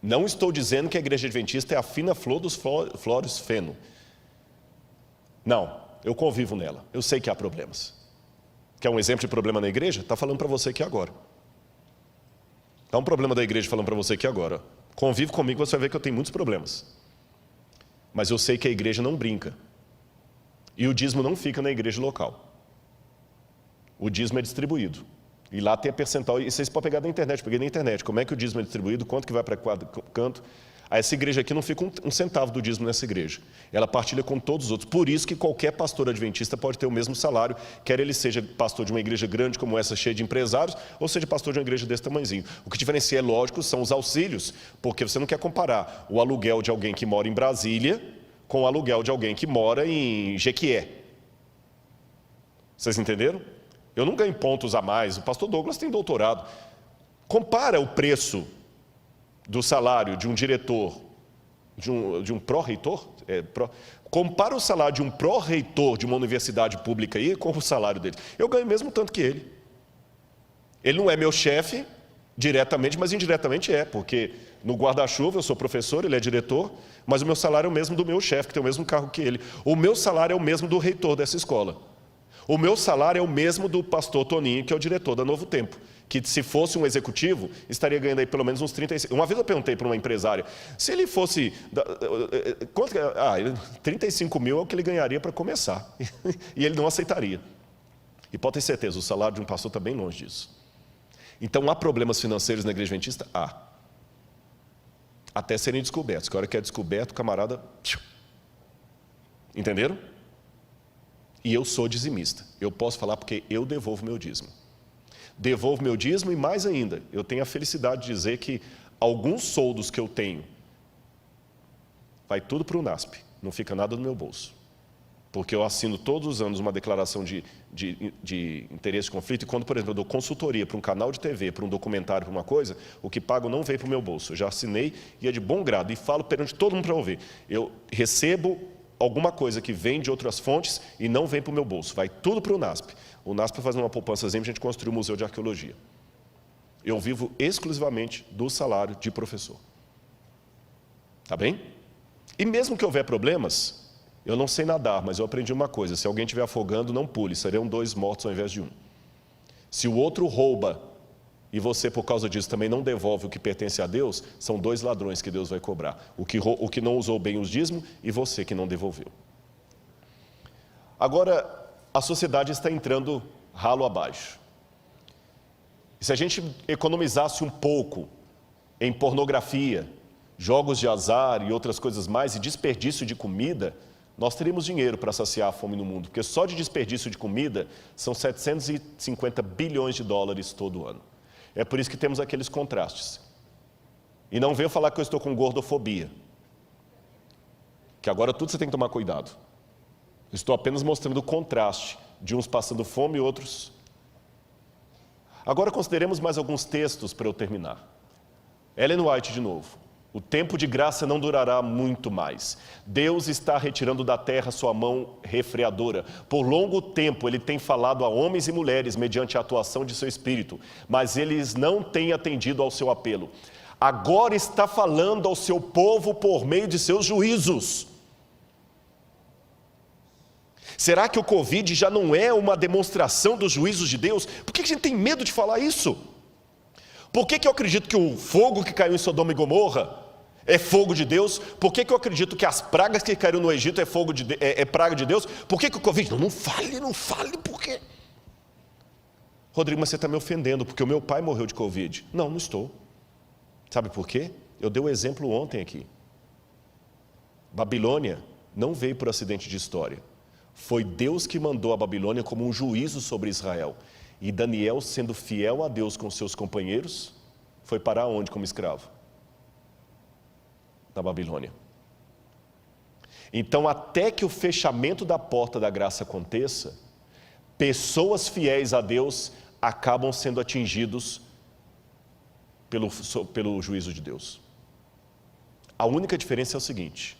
Não estou dizendo que a igreja adventista é a fina flor dos flores feno. Não, eu convivo nela, eu sei que há problemas. Quer um exemplo de problema na igreja? Está falando para você aqui agora. Está um problema da igreja falando para você aqui agora. Convive comigo, você vai ver que eu tenho muitos problemas. Mas eu sei que a igreja não brinca. E o dízimo não fica na igreja local. O dízimo é distribuído. E lá tem a percentual, e vocês podem pegar da internet, peguei na internet, como é que o dízimo é distribuído, quanto que vai para cada canto. Essa igreja aqui não fica um centavo do dízimo nessa igreja. Ela partilha com todos os outros. Por isso que qualquer pastor adventista pode ter o mesmo salário, quer ele seja pastor de uma igreja grande como essa, cheia de empresários, ou seja pastor de uma igreja desse tamanhozinho. O que diferencia, é lógico, são os auxílios, porque você não quer comparar o aluguel de alguém que mora em Brasília com o aluguel de alguém que mora em Jequié. Vocês entenderam? Eu não ganho pontos a mais, o pastor Douglas tem doutorado. Compara o preço do salário de um diretor, de um pró-reitor, compara o salário de um pró-reitor de uma universidade pública aí com o salário dele. Eu ganho mesmo tanto que ele. Ele não é meu chefe diretamente, mas indiretamente é, porque no guarda-chuva eu sou professor, ele é diretor, mas o meu salário é o mesmo do meu chefe, que tem o mesmo cargo que ele. O meu salário é o mesmo do reitor dessa escola. O meu salário é o mesmo do pastor Toninho, que é o diretor da Novo Tempo, que se fosse um executivo, estaria ganhando aí pelo menos uns 35. Uma vez eu perguntei para uma empresária, se ele fosse... 35 mil é o que ele ganharia para começar. E ele não aceitaria. E pode ter certeza, o salário de um pastor está bem longe disso. Então, há problemas financeiros na igreja adventista? Há. Até serem descobertos. Que a hora que é descoberto, o camarada... Entenderam? E eu sou dizimista. Eu posso falar porque eu devolvo meu dízimo. Devolvo meu dízimo e mais ainda, eu tenho a felicidade de dizer que alguns soldos que eu tenho, vai tudo para o NASP, não fica nada no meu bolso. Porque eu assino todos os anos uma declaração de interesse de conflito, e quando, por exemplo, eu dou consultoria para um canal de TV, para um documentário, para uma coisa, o que pago não vem para o meu bolso. Eu já assinei e é de bom grado, e falo perante todo mundo para ouvir. Eu recebo alguma coisa que vem de outras fontes e não vem para o meu bolso, vai tudo para o NASP. O NASP faz uma poupançazinha, a gente construiu o Museu de Arqueologia. Eu vivo exclusivamente do salário de professor. Tá bem? E mesmo que houver problemas, eu não sei nadar, mas eu aprendi uma coisa, se alguém estiver afogando, não pule, serão 2 mortos ao invés de 1. Se o outro rouba e você, por causa disso, também não devolve o que pertence a Deus, são 2 ladrões que Deus vai cobrar. O que não usou bem os dízimos e você que não devolveu. Agora, a sociedade está entrando ralo abaixo. E se a gente economizasse um pouco em pornografia, jogos de azar e outras coisas mais, e desperdício de comida, nós teríamos dinheiro para saciar a fome no mundo, porque só de desperdício de comida são 750 bilhões de dólares todo ano. É por isso que temos aqueles contrastes. E não venho falar que eu estou com gordofobia, que agora tudo você tem que tomar cuidado. Estou apenas mostrando o contraste de uns passando fome e outros. Agora consideremos mais alguns textos para eu terminar. Ellen White de novo. O tempo de graça não durará muito mais. Deus está retirando da terra sua mão refreadora. Por longo tempo Ele tem falado a homens e mulheres mediante a atuação de seu Espírito, mas eles não têm atendido ao seu apelo. Agora está falando ao seu povo por meio de seus juízos. Será que o Covid já não é uma demonstração dos juízos de Deus? Por que a gente tem medo de falar isso? Por que eu acredito que o fogo que caiu em Sodoma e Gomorra é fogo de Deus? Por que eu acredito que as pragas que caíram no Egito é praga de Deus? Por que o Covid? Não fale, por quê? Rodrigo, mas você está me ofendendo, porque o meu pai morreu de Covid. Não estou. Sabe por quê? Eu dei o exemplo ontem aqui. Babilônia não veio por acidente de história. Foi Deus que mandou a Babilônia como um juízo sobre Israel. E Daniel, sendo fiel a Deus com seus companheiros, foi parar onde como escravo? Na Babilônia. Então, até que o fechamento da porta da graça aconteça, pessoas fiéis a Deus acabam sendo atingidos pelo juízo de Deus. A única diferença é o seguinte: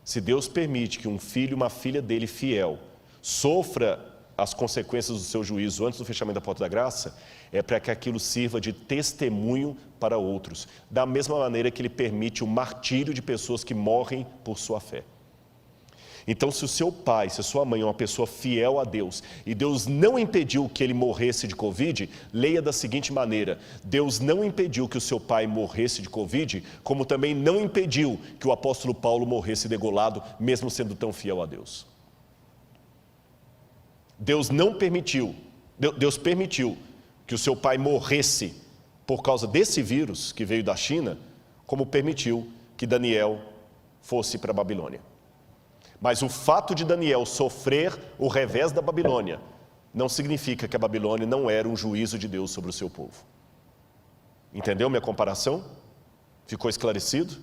se Deus permite que um filho e uma filha dele fiel sofra as consequências do seu juízo antes do fechamento da porta da graça, é para que aquilo sirva de testemunho para outros, da mesma maneira que Ele permite o martírio de pessoas que morrem por sua fé. Então, se o seu pai, se a sua mãe é uma pessoa fiel a Deus, e Deus não impediu que ele morresse de Covid, leia da seguinte maneira: Deus não impediu que o seu pai morresse de Covid, como também não impediu que o apóstolo Paulo morresse degolado, mesmo sendo tão fiel a Deus. Deus permitiu que o seu pai morresse por causa desse vírus que veio da China, como permitiu que Daniel fosse para a Babilônia. Mas o fato de Daniel sofrer o revés da Babilônia não significa que a Babilônia não era um juízo de Deus sobre o seu povo. Entendeu minha comparação? Ficou esclarecido?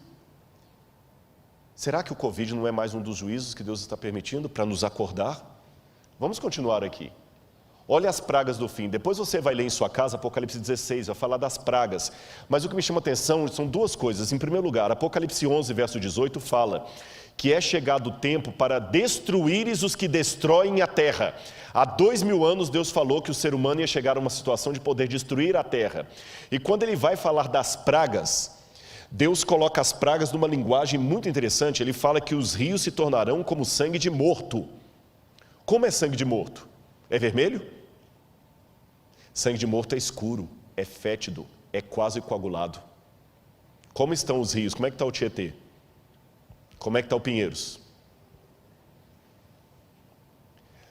Será que o Covid não é mais um dos juízos que Deus está permitindo para nos acordar? Vamos continuar aqui. Olha as pragas do fim. Depois você vai ler em sua casa Apocalipse 16, vai falar das pragas. Mas o que me chama a atenção são duas coisas. Em primeiro lugar, Apocalipse 11, verso 18, fala que é chegado o tempo para destruíres os que destroem a terra. Há 2000 anos Deus falou que o ser humano ia chegar a uma situação de poder destruir a terra. E quando ele vai falar das pragas, Deus coloca as pragas numa linguagem muito interessante. Ele fala que os rios se tornarão como sangue de morto. Como é sangue de morto? É vermelho? Sangue de morto é escuro, é fétido, é quase coagulado. Como estão os rios? Como é que está o Tietê? Como é que está o Pinheiros?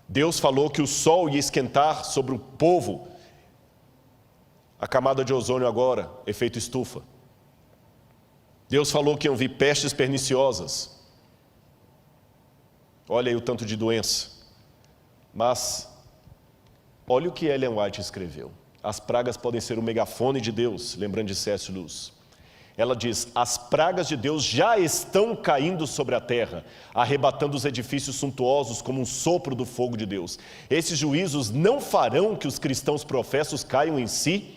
Deus falou que o sol ia esquentar sobre o povo. A camada de ozônio agora, efeito estufa. Deus falou que iam vir pestes perniciosas. Olha aí o tanto de doença. Mas, olha o que Ellen White escreveu. As pragas podem ser o megafone de Deus, lembrando de C.S. Lewis. Ela diz, as pragas de Deus já estão caindo sobre a terra, arrebatando os edifícios suntuosos como um sopro do fogo de Deus. Esses juízos não farão que os cristãos professos caiam em si.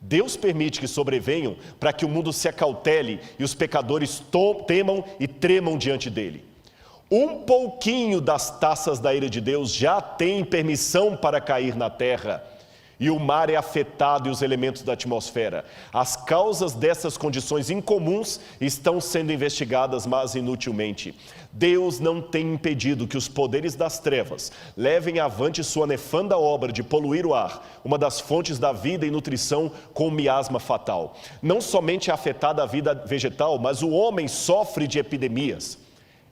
Deus permite que sobrevenham para que o mundo se acautele e os pecadores temam e tremam diante dele. Um pouquinho das taças da ira de Deus já tem permissão para cair na terra. E o mar é afetado e os elementos da atmosfera. As causas dessas condições incomuns estão sendo investigadas, mas inutilmente. Deus não tem impedido que os poderes das trevas levem avante sua nefanda obra de poluir o ar, uma das fontes da vida e nutrição com um miasma fatal. Não somente é afetada a vida vegetal, mas o homem sofre de epidemias.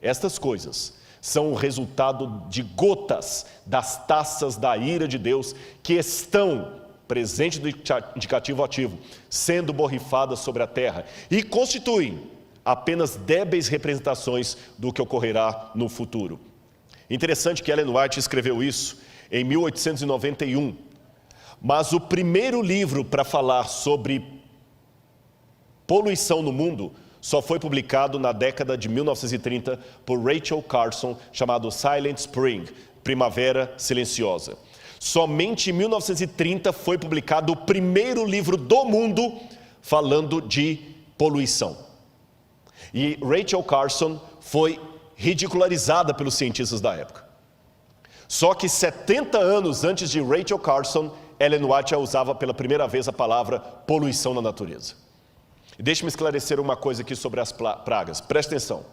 Estas coisas são o resultado de gotas das taças da ira de Deus que estão, presente do indicativo ativo, sendo borrifadas sobre a terra e constituem apenas débeis representações do que ocorrerá no futuro. Interessante que Ellen White escreveu isso em 1891, mas o primeiro livro para falar sobre poluição no mundo só foi publicado na década de 1930 por Rachel Carson, chamado Silent Spring, Primavera Silenciosa. Somente em 1930 foi publicado o primeiro livro do mundo falando de poluição. E Rachel Carson foi ridicularizada pelos cientistas da época. Só que 70 anos antes de Rachel Carson, Ellen White usava pela primeira vez a palavra poluição na natureza. Deixe-me esclarecer uma coisa aqui sobre as pragas. Preste atenção.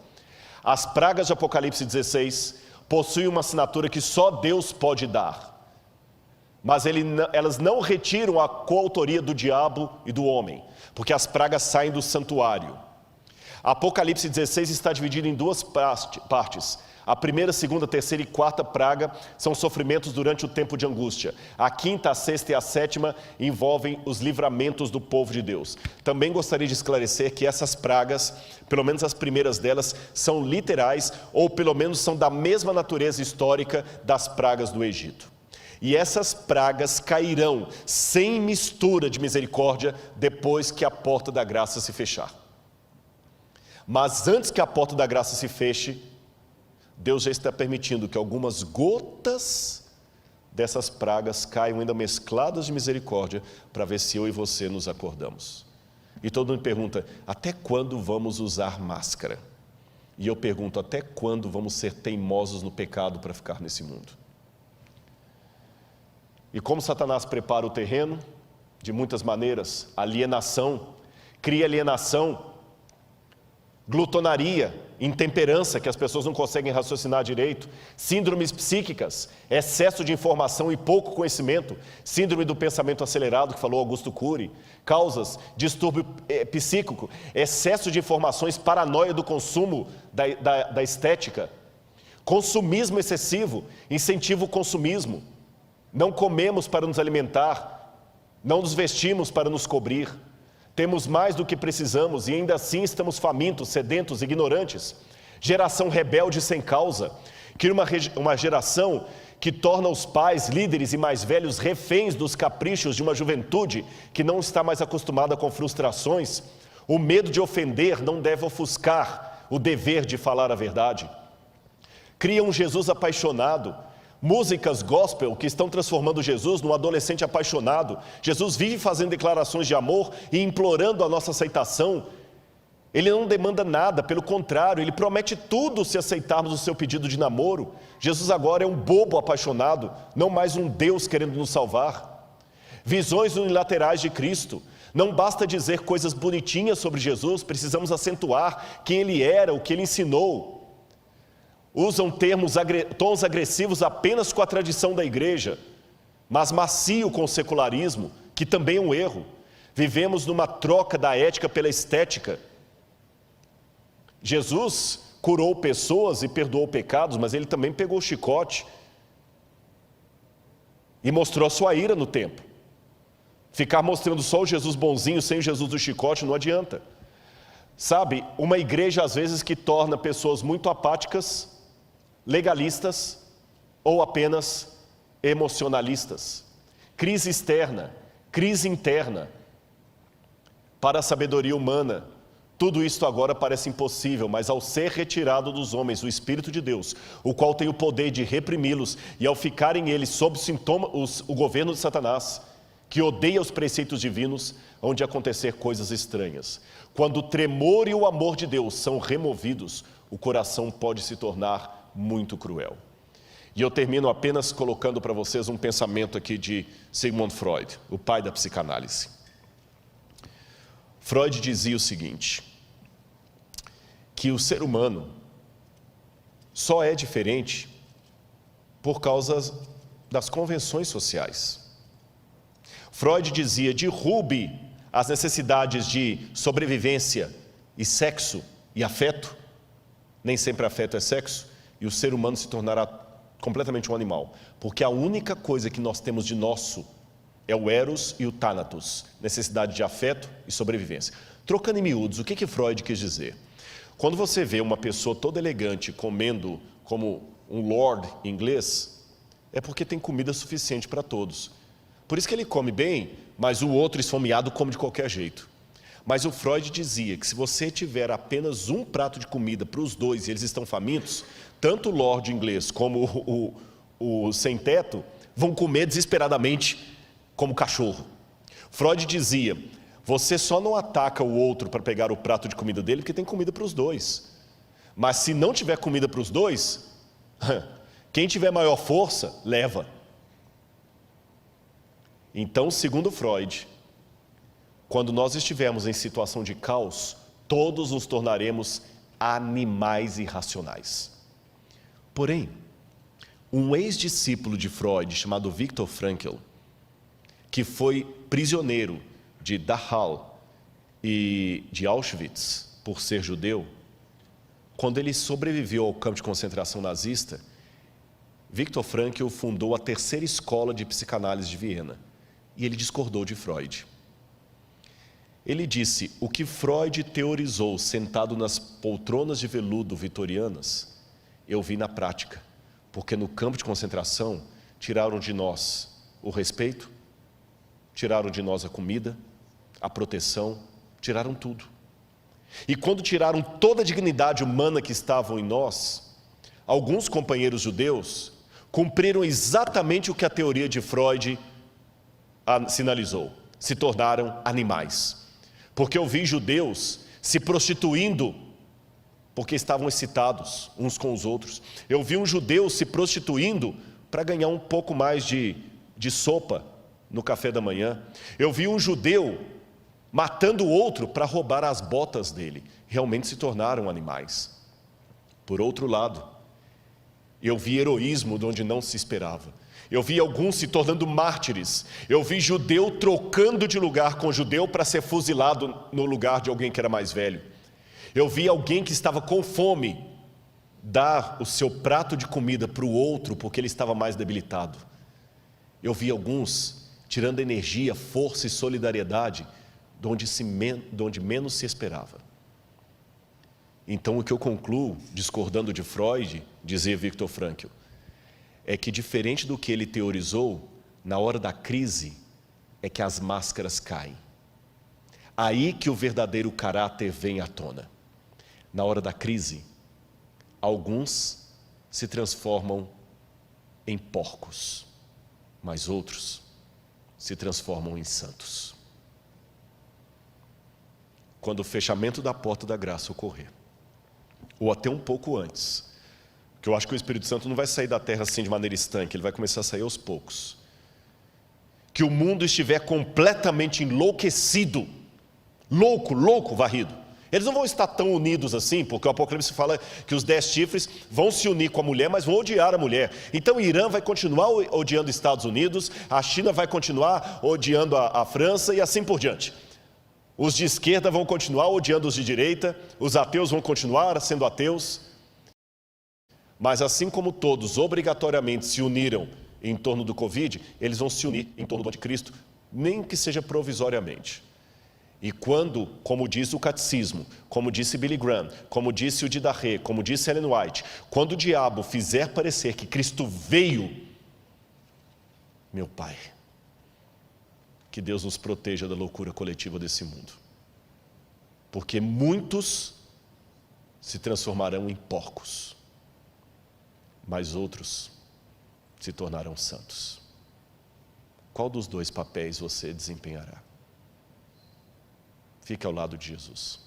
As pragas de Apocalipse 16 possuem uma assinatura que só Deus pode dar. Mas elas não retiram a coautoria do diabo e do homem, porque as pragas saem do santuário. Apocalipse 16 está dividido em duas partes. A primeira, segunda, terceira e quarta praga são sofrimentos durante o tempo de angústia. A quinta, a sexta e a sétima envolvem os livramentos do povo de Deus. Também gostaria de esclarecer que essas pragas, pelo menos as primeiras delas, são literais ou pelo menos são da mesma natureza histórica das pragas do Egito. E essas pragas cairão sem mistura de misericórdia depois que a porta da graça se fechar. Mas antes que a porta da graça se feche, Deus já está permitindo que algumas gotas dessas pragas caiam ainda mescladas de misericórdia, para ver se eu e você nos acordamos. E todo mundo pergunta, até quando vamos usar máscara? E eu pergunto, até quando vamos ser teimosos no pecado para ficar nesse mundo? E como Satanás prepara o terreno? De muitas maneiras, alienação, cria alienação, glutonaria, intemperança, que as pessoas não conseguem raciocinar direito, síndromes psíquicas, excesso de informação e pouco conhecimento, síndrome do pensamento acelerado, que falou Augusto Cury, causas, distúrbio psíquico, excesso de informações, paranoia do consumo da estética, consumismo excessivo, incentivo ao consumismo, Não comemos para nos alimentar, não nos vestimos para nos cobrir. Temos mais do que precisamos e ainda assim estamos famintos, sedentos, ignorantes. Geração rebelde sem causa. Cria uma geração que torna os pais, líderes e mais velhos reféns dos caprichos de uma juventude que não está mais acostumada com frustrações. O medo de ofender não deve ofuscar o dever de falar a verdade. Cria um Jesus apaixonado. Músicas gospel que estão transformando Jesus num adolescente apaixonado. Jesus vive fazendo declarações de amor e implorando a nossa aceitação. Ele não demanda nada, pelo contrário, ele promete tudo se aceitarmos o seu pedido de namoro. Jesus agora é um bobo apaixonado, não mais um Deus querendo nos salvar. Visões unilaterais de Cristo. Não basta dizer coisas bonitinhas sobre Jesus, precisamos acentuar quem ele era, o que ele ensinou. Usam tons agressivos apenas com a tradição da igreja, mas macio com o secularismo, que também é um erro. Vivemos numa troca da ética pela estética. Jesus curou pessoas e perdoou pecados, mas ele também pegou o chicote e mostrou a sua ira no templo. Ficar mostrando só o Jesus bonzinho sem o Jesus do chicote não adianta. Sabe, uma igreja às vezes que torna pessoas muito apáticas, legalistas ou apenas emocionalistas. Crise externa, crise interna. Para a sabedoria humana, tudo isto agora parece impossível, mas ao ser retirado dos homens o Espírito de Deus, o qual tem o poder de reprimi-los, e ao ficarem eles sob o governo de Satanás, que odeia os preceitos divinos, hão de acontecer coisas estranhas. Quando o tremor e o amor de Deus são removidos, o coração pode se tornar muito cruel. E eu termino apenas colocando para vocês um pensamento aqui de Sigmund Freud, o pai da psicanálise. Freud dizia o seguinte, que o ser humano só é diferente por causa das convenções sociais. Freud dizia, derrube as necessidades de sobrevivência e sexo e afeto, nem sempre afeto é sexo, e o ser humano se tornará completamente um animal, porque a única coisa que nós temos de nosso é o eros e o thanatos, necessidade de afeto e sobrevivência. Trocando em miúdos, o que Freud quis dizer? Quando você vê uma pessoa toda elegante comendo como um lord inglês, é porque tem comida suficiente para todos. Por isso que ele come bem, mas o outro esfomeado come de qualquer jeito. Mas o Freud dizia que se você tiver apenas um prato de comida para os dois e eles estão famintos, tanto o lord inglês como o sem-teto vão comer desesperadamente como cachorro. Freud dizia, você só não ataca o outro para pegar o prato de comida dele porque tem comida para os dois. Mas se não tiver comida para os dois, quem tiver maior força, leva. Então, segundo Freud, quando nós estivermos em situação de caos, todos nos tornaremos animais irracionais. Porém, um ex-discípulo de Freud, chamado Viktor Frankl, que foi prisioneiro de Dachau e de Auschwitz por ser judeu, quando ele sobreviveu ao campo de concentração nazista, Viktor Frankl fundou a terceira escola de psicanálise de Viena, e ele discordou de Freud. Ele disse, o que Freud teorizou sentado nas poltronas de veludo vitorianas, eu vi na prática, porque no campo de concentração tiraram de nós o respeito, tiraram de nós a comida, a proteção, tiraram tudo. E quando tiraram toda a dignidade humana que estavam em nós, alguns companheiros judeus cumpriram exatamente o que a teoria de Freud sinalizou, se tornaram animais. Porque eu vi judeus se prostituindo porque estavam excitados uns com os outros. Eu vi um judeu se prostituindo para ganhar um pouco mais de sopa no café da manhã. Eu vi um judeu matando o outro para roubar as botas dele. Realmente se tornaram animais. Por outro lado, eu vi heroísmo de onde não se esperava. Eu vi alguns se tornando mártires. Eu vi judeu trocando de lugar com judeu para ser fuzilado no lugar de alguém que era mais velho. Eu vi alguém que estava com fome dar o seu prato de comida para o outro porque ele estava mais debilitado. Eu vi alguns tirando energia, força e solidariedade de onde menos se esperava. Então, o que eu concluo, discordando de Freud, dizia Viktor Frankl, é que diferente do que ele teorizou, na hora da crise, é que as máscaras caem. Aí que o verdadeiro caráter vem à tona. Na hora da crise, alguns se transformam em porcos, mas outros se transformam em santos. Quando o fechamento da porta da graça ocorrer, ou até um pouco antes, porque eu acho que o Espírito Santo não vai sair da terra assim de maneira estanque, ele vai começar a sair aos poucos. Que o mundo estiver completamente enlouquecido, louco, varrido. Eles não vão estar tão unidos assim, porque o Apocalipse fala que os 10 chifres vão se unir com a mulher, mas vão odiar a mulher. Então o Irã vai continuar odiando os Estados Unidos, a China vai continuar odiando a França e assim por diante. Os de esquerda vão continuar odiando os de direita, os ateus vão continuar sendo ateus. Mas assim como todos obrigatoriamente se uniram em torno do Covid, eles vão se unir em torno do anticristo, nem que seja provisoriamente. E quando, como diz o catecismo, como disse Billy Graham, como disse o Didarré, como disse Ellen White, quando o diabo fizer parecer que Cristo veio, meu Pai, que Deus nos proteja da loucura coletiva desse mundo. Porque muitos se transformarão em porcos, mas outros se tornarão santos. Qual dos dois papéis você desempenhará? Fique ao lado de Jesus.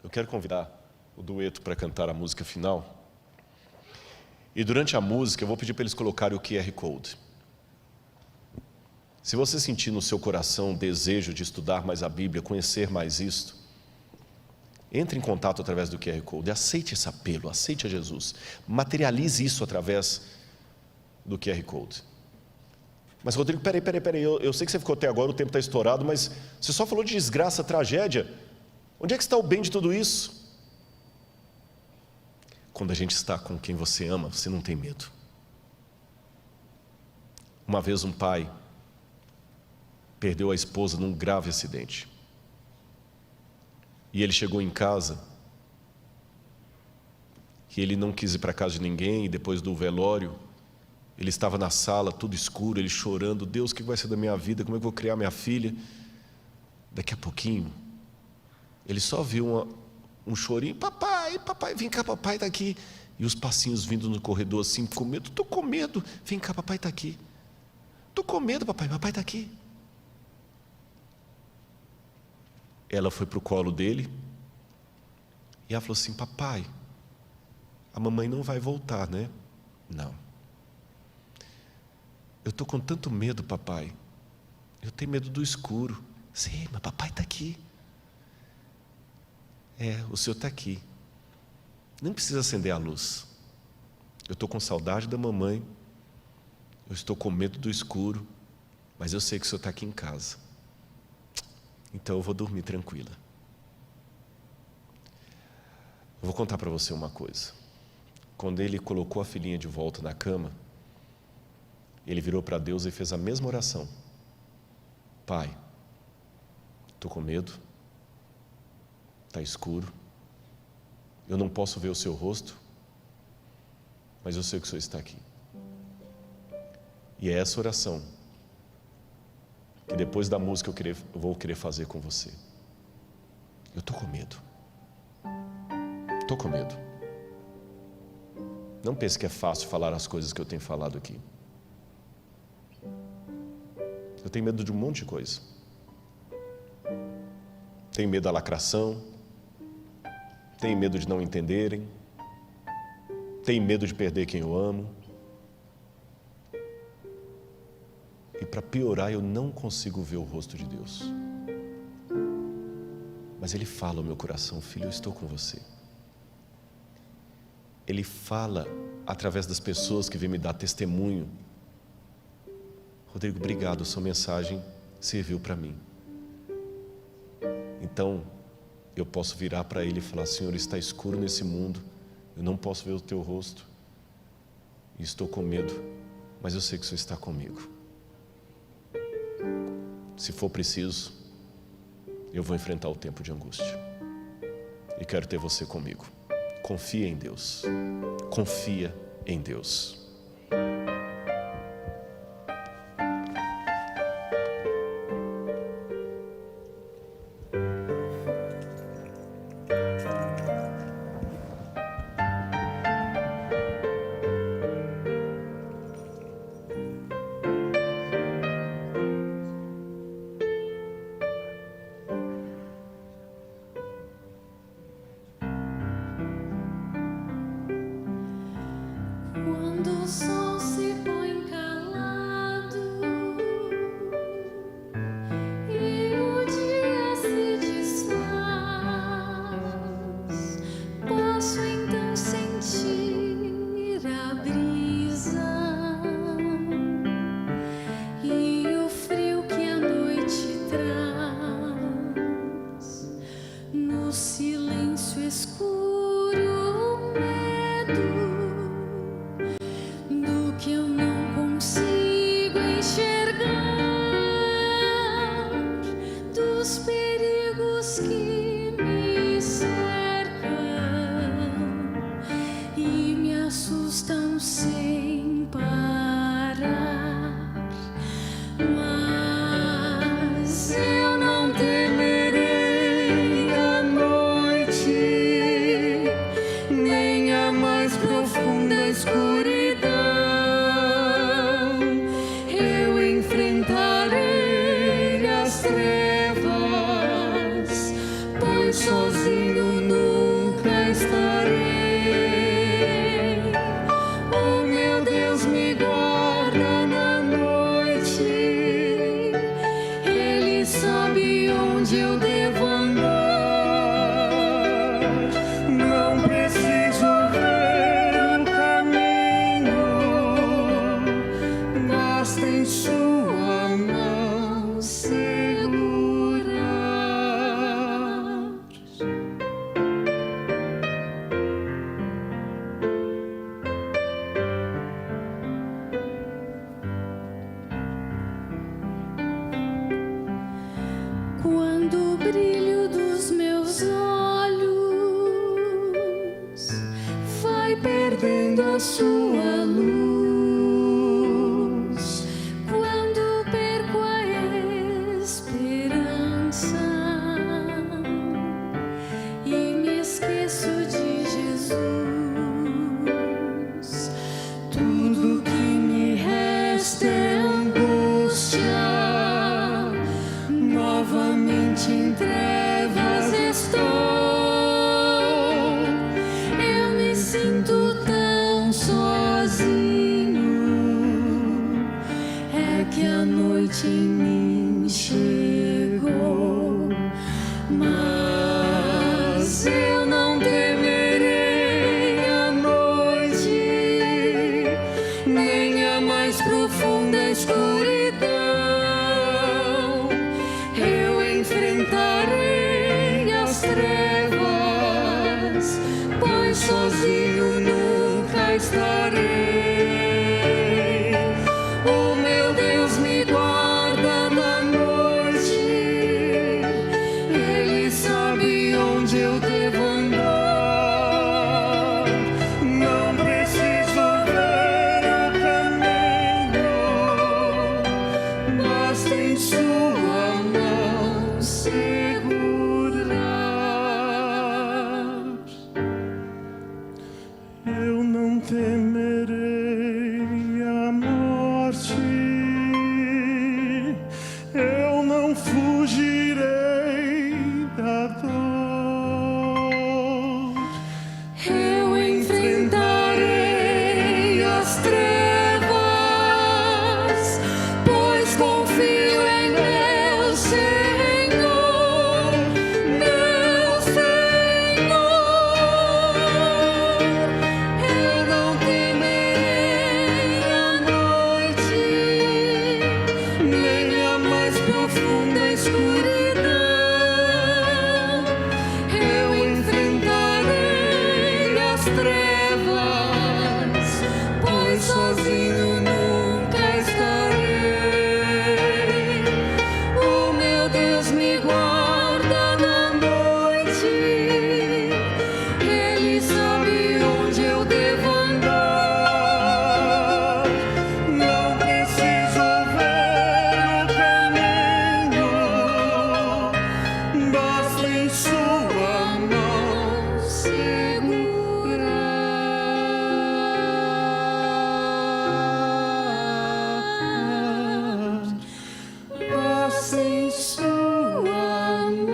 Eu quero convidar o dueto para cantar a música final. E durante a música eu vou pedir para eles colocarem o QR Code. Se você sentir no seu coração o desejo de estudar mais a Bíblia, conhecer mais isto, entre em contato através do QR Code, aceite esse apelo, aceite a Jesus, materialize isso através do QR Code. Mas Rodrigo, peraí, eu sei que você ficou até agora, o tempo está estourado, mas você só falou de desgraça, tragédia, onde é que está o bem de tudo isso? Quando a gente está com quem você ama, você não tem medo. Uma vez um pai perdeu a esposa num grave acidente. E ele chegou em casa, e ele não quis ir para casa de ninguém, e depois do velório, ele estava na sala, tudo escuro, ele chorando, Deus, o que vai ser da minha vida, como é que eu vou criar minha filha? Daqui a pouquinho, ele só viu um chorinho, papai, vem cá, papai está aqui. E os passinhos vindo no corredor assim, com medo, estou com medo, vem cá, papai está aqui. Estou com medo, papai está aqui. Ela foi para o colo dele, e ela falou assim, papai, a mamãe não vai voltar, né? Não. Eu estou com tanto medo, papai. Eu tenho medo do escuro. Sim, mas papai está aqui. O senhor está aqui. Nem precisa acender a luz. Eu estou com saudade da mamãe. Eu estou com medo do escuro. Mas eu sei que o senhor está aqui em casa. Então eu vou dormir tranquila. Eu vou contar para você uma coisa. Quando ele colocou a filhinha de volta na cama, ele virou para Deus e fez a mesma oração. Pai, estou com medo, está escuro, eu não posso ver o seu rosto, mas eu sei que o Senhor está aqui. E é essa oração que depois da música eu vou querer fazer com você. Eu estou com medo. Estou com medo. Não pense que é fácil falar as coisas que eu tenho falado aqui. Eu tenho medo de um monte de coisa. Tenho medo da lacração. Tenho medo de não entenderem. Tenho medo de perder quem eu amo. E para piorar, eu não consigo ver o rosto de Deus. Mas Ele fala ao meu coração, filho, eu estou com você. Ele fala através das pessoas que vêm me dar testemunho. Rodrigo, obrigado, sua mensagem serviu para mim. Então, eu posso virar para Ele e falar, Senhor, está escuro nesse mundo, eu não posso ver o Teu rosto, e estou com medo, mas eu sei que o Senhor está comigo. Se for preciso, eu vou enfrentar o tempo de angústia. E quero ter você comigo. Confia em Deus. Confia em Deus. Quando o sol se põe calado e o dia se desfaz, posso então sentir a brisa e o frio que a noite traz. No silêncio escuro, o medo do que eu não consigo enxergar, dos perigos que me cercam e me assustam sem parar. Mas eu não temerei a noite, nem a mais profunda escuridão. Eu enfrentarei as trevas, pois sozinho nunca estarei. O meu Deus me guarda na noite, Ele sabe onde eu devo andar. Não preciso ver o caminho, basta em sua mão segurar. Quando o brilho dos meus olhos vai perdendo a sua luz, quando perco a esperança e me esqueço de Jesus, tudo que me resta é angústia. Novamente em trevas estou. Eu me sinto tão sozinho. É que a noite em mim chegou. Mas eu não temerei a noite, nem a mais profunda escuridão. Eu enfrentarei as trevas, pois sozinho nunca estarei. O meu Deus me guarda na noite, Ele sabe onde eu devo andar. Não preciso ver o caminho, basta em sua mão segurar. Eu não temerei a morte, eu não fugirei da dor. Passa em sua mão,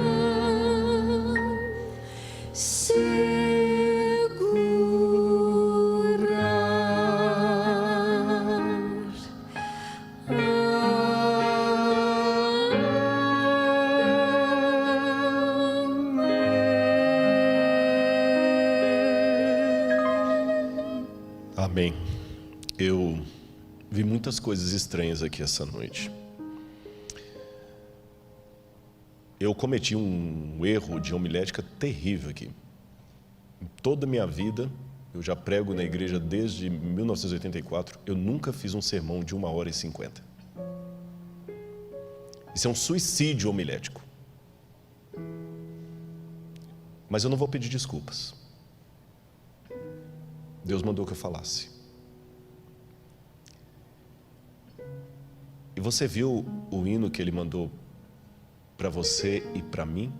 Amém. Eu vi muitas coisas estranhas aqui essa noite. Eu cometi um erro de homilética terrível aqui. Em toda a minha vida, eu já prego na igreja desde 1984, eu nunca fiz um sermão de 1h50. Isso é um suicídio homilético. Mas eu não vou pedir desculpas. Deus mandou que eu falasse. E você viu o hino que Ele mandou para você e para mim?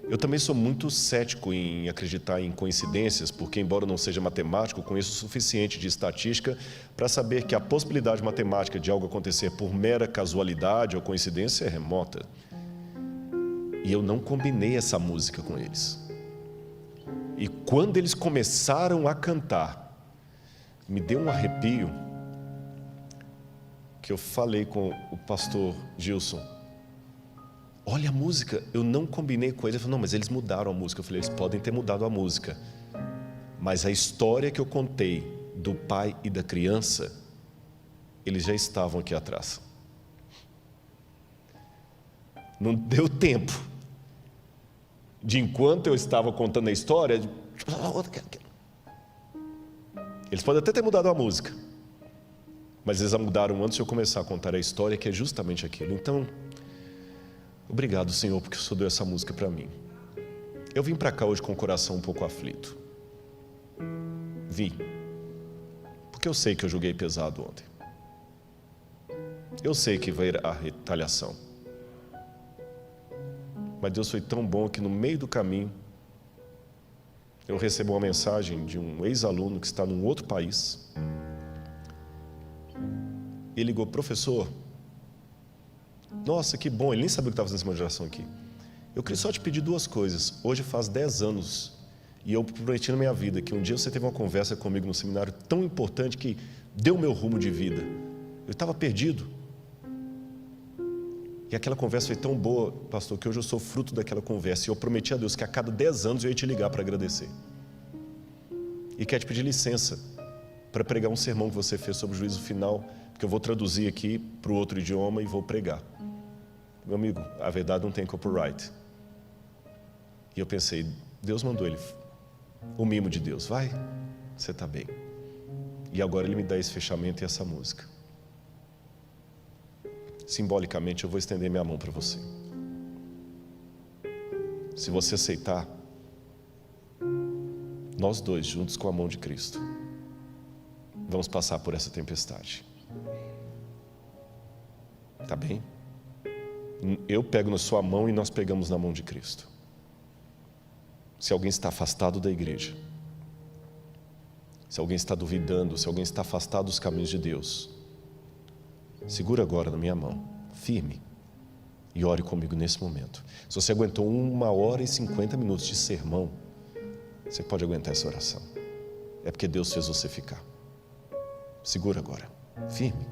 Eu também sou muito cético em acreditar em coincidências, porque embora eu não seja matemático, conheço o suficiente de estatística para saber que a possibilidade matemática de algo acontecer por mera casualidade ou coincidência é remota. E eu não combinei essa música com eles. E quando eles começaram a cantar, me deu um arrepio, que eu falei com o pastor Gilson: olha a música, eu não combinei com eles. Ele falou: não, mas eles mudaram a música. Eu falei: eles podem ter mudado a música, mas a história que eu contei do pai e da criança, eles já estavam aqui atrás. Não deu tempo de, enquanto eu estava contando a história, eles podem até ter mudado a música, mas eles a mudaram antes de eu começar a contar a história, que é justamente aquilo. Então, obrigado, Senhor, porque o Senhor deu essa música para mim. Eu vim para cá hoje com o coração um pouco aflito. Vim, porque eu sei que eu julguei pesado ontem. Eu sei que vai ir a retaliação. Mas Deus foi tão bom que no meio do caminho eu recebi uma mensagem de um ex-aluno que está num outro país. Ele ligou: professor, nossa, que bom, ele nem sabia que estava fazendo essa moderação aqui. Eu queria só te pedir duas coisas. Hoje faz 10 anos e eu prometi na minha vida que um dia você teve uma conversa comigo no seminário tão importante que deu meu rumo de vida. Eu estava perdido. E aquela conversa foi tão boa, pastor, que hoje eu sou fruto daquela conversa. E eu prometi a Deus que a cada 10 anos eu ia te ligar para agradecer. E quero te pedir licença para pregar um sermão que você fez sobre o juízo final, porque eu vou traduzir aqui para o outro idioma e vou pregar. Meu amigo, a verdade não tem copyright. E eu pensei: Deus mandou ele, o mimo de Deus, vai, você está bem. E agora Ele me dá esse fechamento e essa música. Simbolicamente eu vou estender minha mão para você. Se você aceitar, nós dois, juntos com a mão de Cristo, vamos passar por essa tempestade. Tá bem? Eu pego na sua mão e nós pegamos na mão de Cristo. Se alguém está afastado da igreja, se alguém está duvidando, se alguém está afastado dos caminhos de Deus, segura agora na minha mão, firme, e ore comigo nesse momento. Se você aguentou 1h50 de sermão, você pode aguentar essa oração. É porque Deus fez você ficar. Segura agora, firme.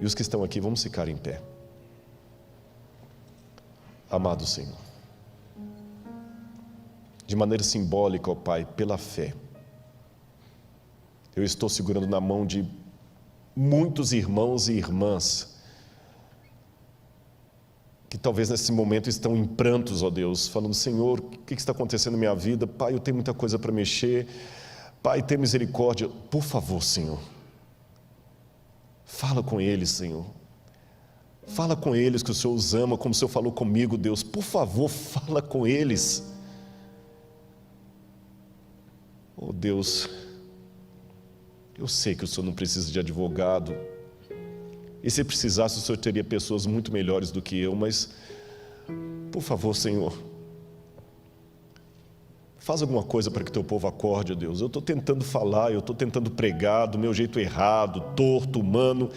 E os que estão aqui, vamos ficar em pé. Amado Senhor, de maneira simbólica, ó Pai, pela fé, eu estou segurando na mão de muitos irmãos e irmãs que talvez nesse momento estão em prantos, ó Deus, falando: Senhor, o que está acontecendo na minha vida? Pai, eu tenho muita coisa para mexer. Pai, tem misericórdia. Por favor, Senhor, fala com eles, Senhor. Fala com eles que o Senhor os ama, como o Senhor falou comigo, Deus. Por favor, fala com eles. Oh Deus, eu sei que o Senhor não precisa de advogado, e se precisasse o Senhor teria pessoas muito melhores do que eu, mas por favor, Senhor, Faz alguma coisa para que teu povo acorde, ó Deus. Eu estou tentando falar, eu estou tentando pregar do meu jeito errado, torto, humano,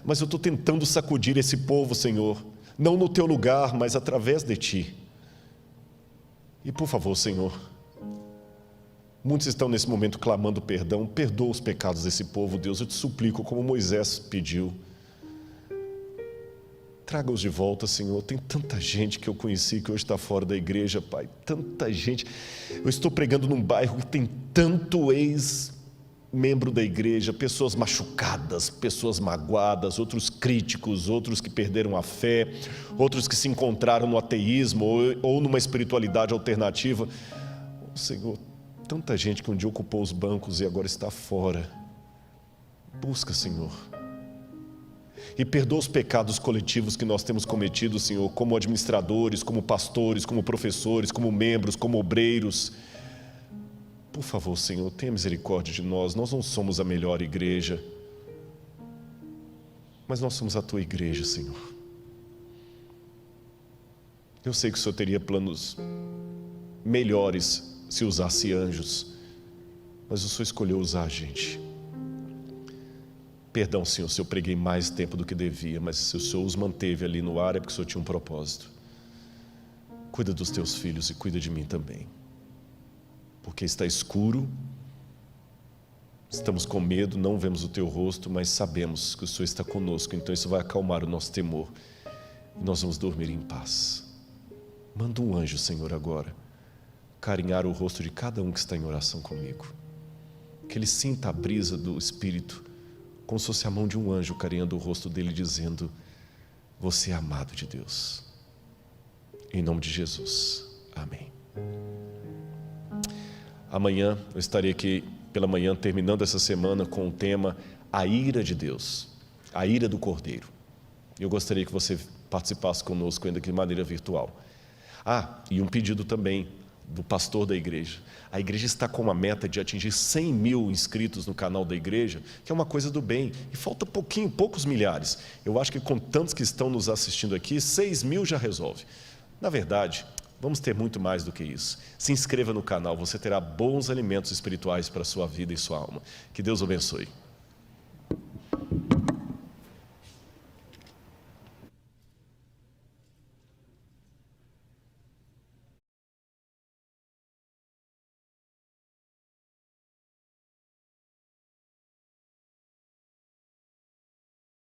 mas eu estou tentando sacudir esse povo, Senhor, não no teu lugar, mas através de ti. E por favor, Senhor, muitos estão nesse momento clamando perdão. Perdoa os pecados desse povo, Deus, eu te suplico, como Moisés pediu. Traga-os de volta, Senhor. Tem tanta gente que eu conheci que hoje está fora da igreja, Pai. Tanta gente. Eu estou pregando num bairro que tem tanto ex-membro da igreja, pessoas machucadas, pessoas magoadas, outros críticos, outros que perderam a fé, outros que se encontraram no ateísmo ou numa espiritualidade alternativa. Oh, Senhor, tanta gente que um dia ocupou os bancos e agora está fora. Busca, Senhor. E perdoa os pecados coletivos que nós temos cometido, Senhor, como administradores, como pastores, como professores, como membros, como obreiros. Por favor, Senhor, tenha misericórdia de nós. Nós não somos a melhor igreja, mas nós somos a Tua igreja, Senhor. Eu sei que o Senhor teria planos melhores se usasse anjos, mas o Senhor escolheu usar a gente. Perdão, Senhor, se eu preguei mais tempo do que devia, mas se o Senhor os manteve ali no ar é porque o Senhor tinha um propósito. Cuida dos teus filhos e cuida de mim também. Porque está escuro, estamos com medo, não vemos o teu rosto, mas sabemos que o Senhor está conosco, então isso vai acalmar o nosso temor e nós vamos dormir em paz. Manda um anjo, Senhor, agora, carinhar o rosto de cada um que está em oração comigo. Que ele sinta a brisa do Espírito, como se fosse a mão de um anjo carinhando o rosto dele, dizendo: você é amado de Deus. Em nome de Jesus. Amém. Amanhã eu estarei aqui pela manhã, terminando essa semana com o tema A ira de Deus, a ira do Cordeiro. Eu gostaria que você participasse conosco ainda de maneira virtual. E um pedido também do pastor da igreja. A igreja está com uma meta de atingir 100 mil inscritos no canal da igreja, que é uma coisa do bem, e falta poucos milhares. Eu acho que com tantos que estão nos assistindo aqui, 6 mil já resolve. Na verdade, vamos ter muito mais do que isso. Se inscreva no canal, você terá bons alimentos espirituais para a sua vida e sua alma. Que Deus o abençoe.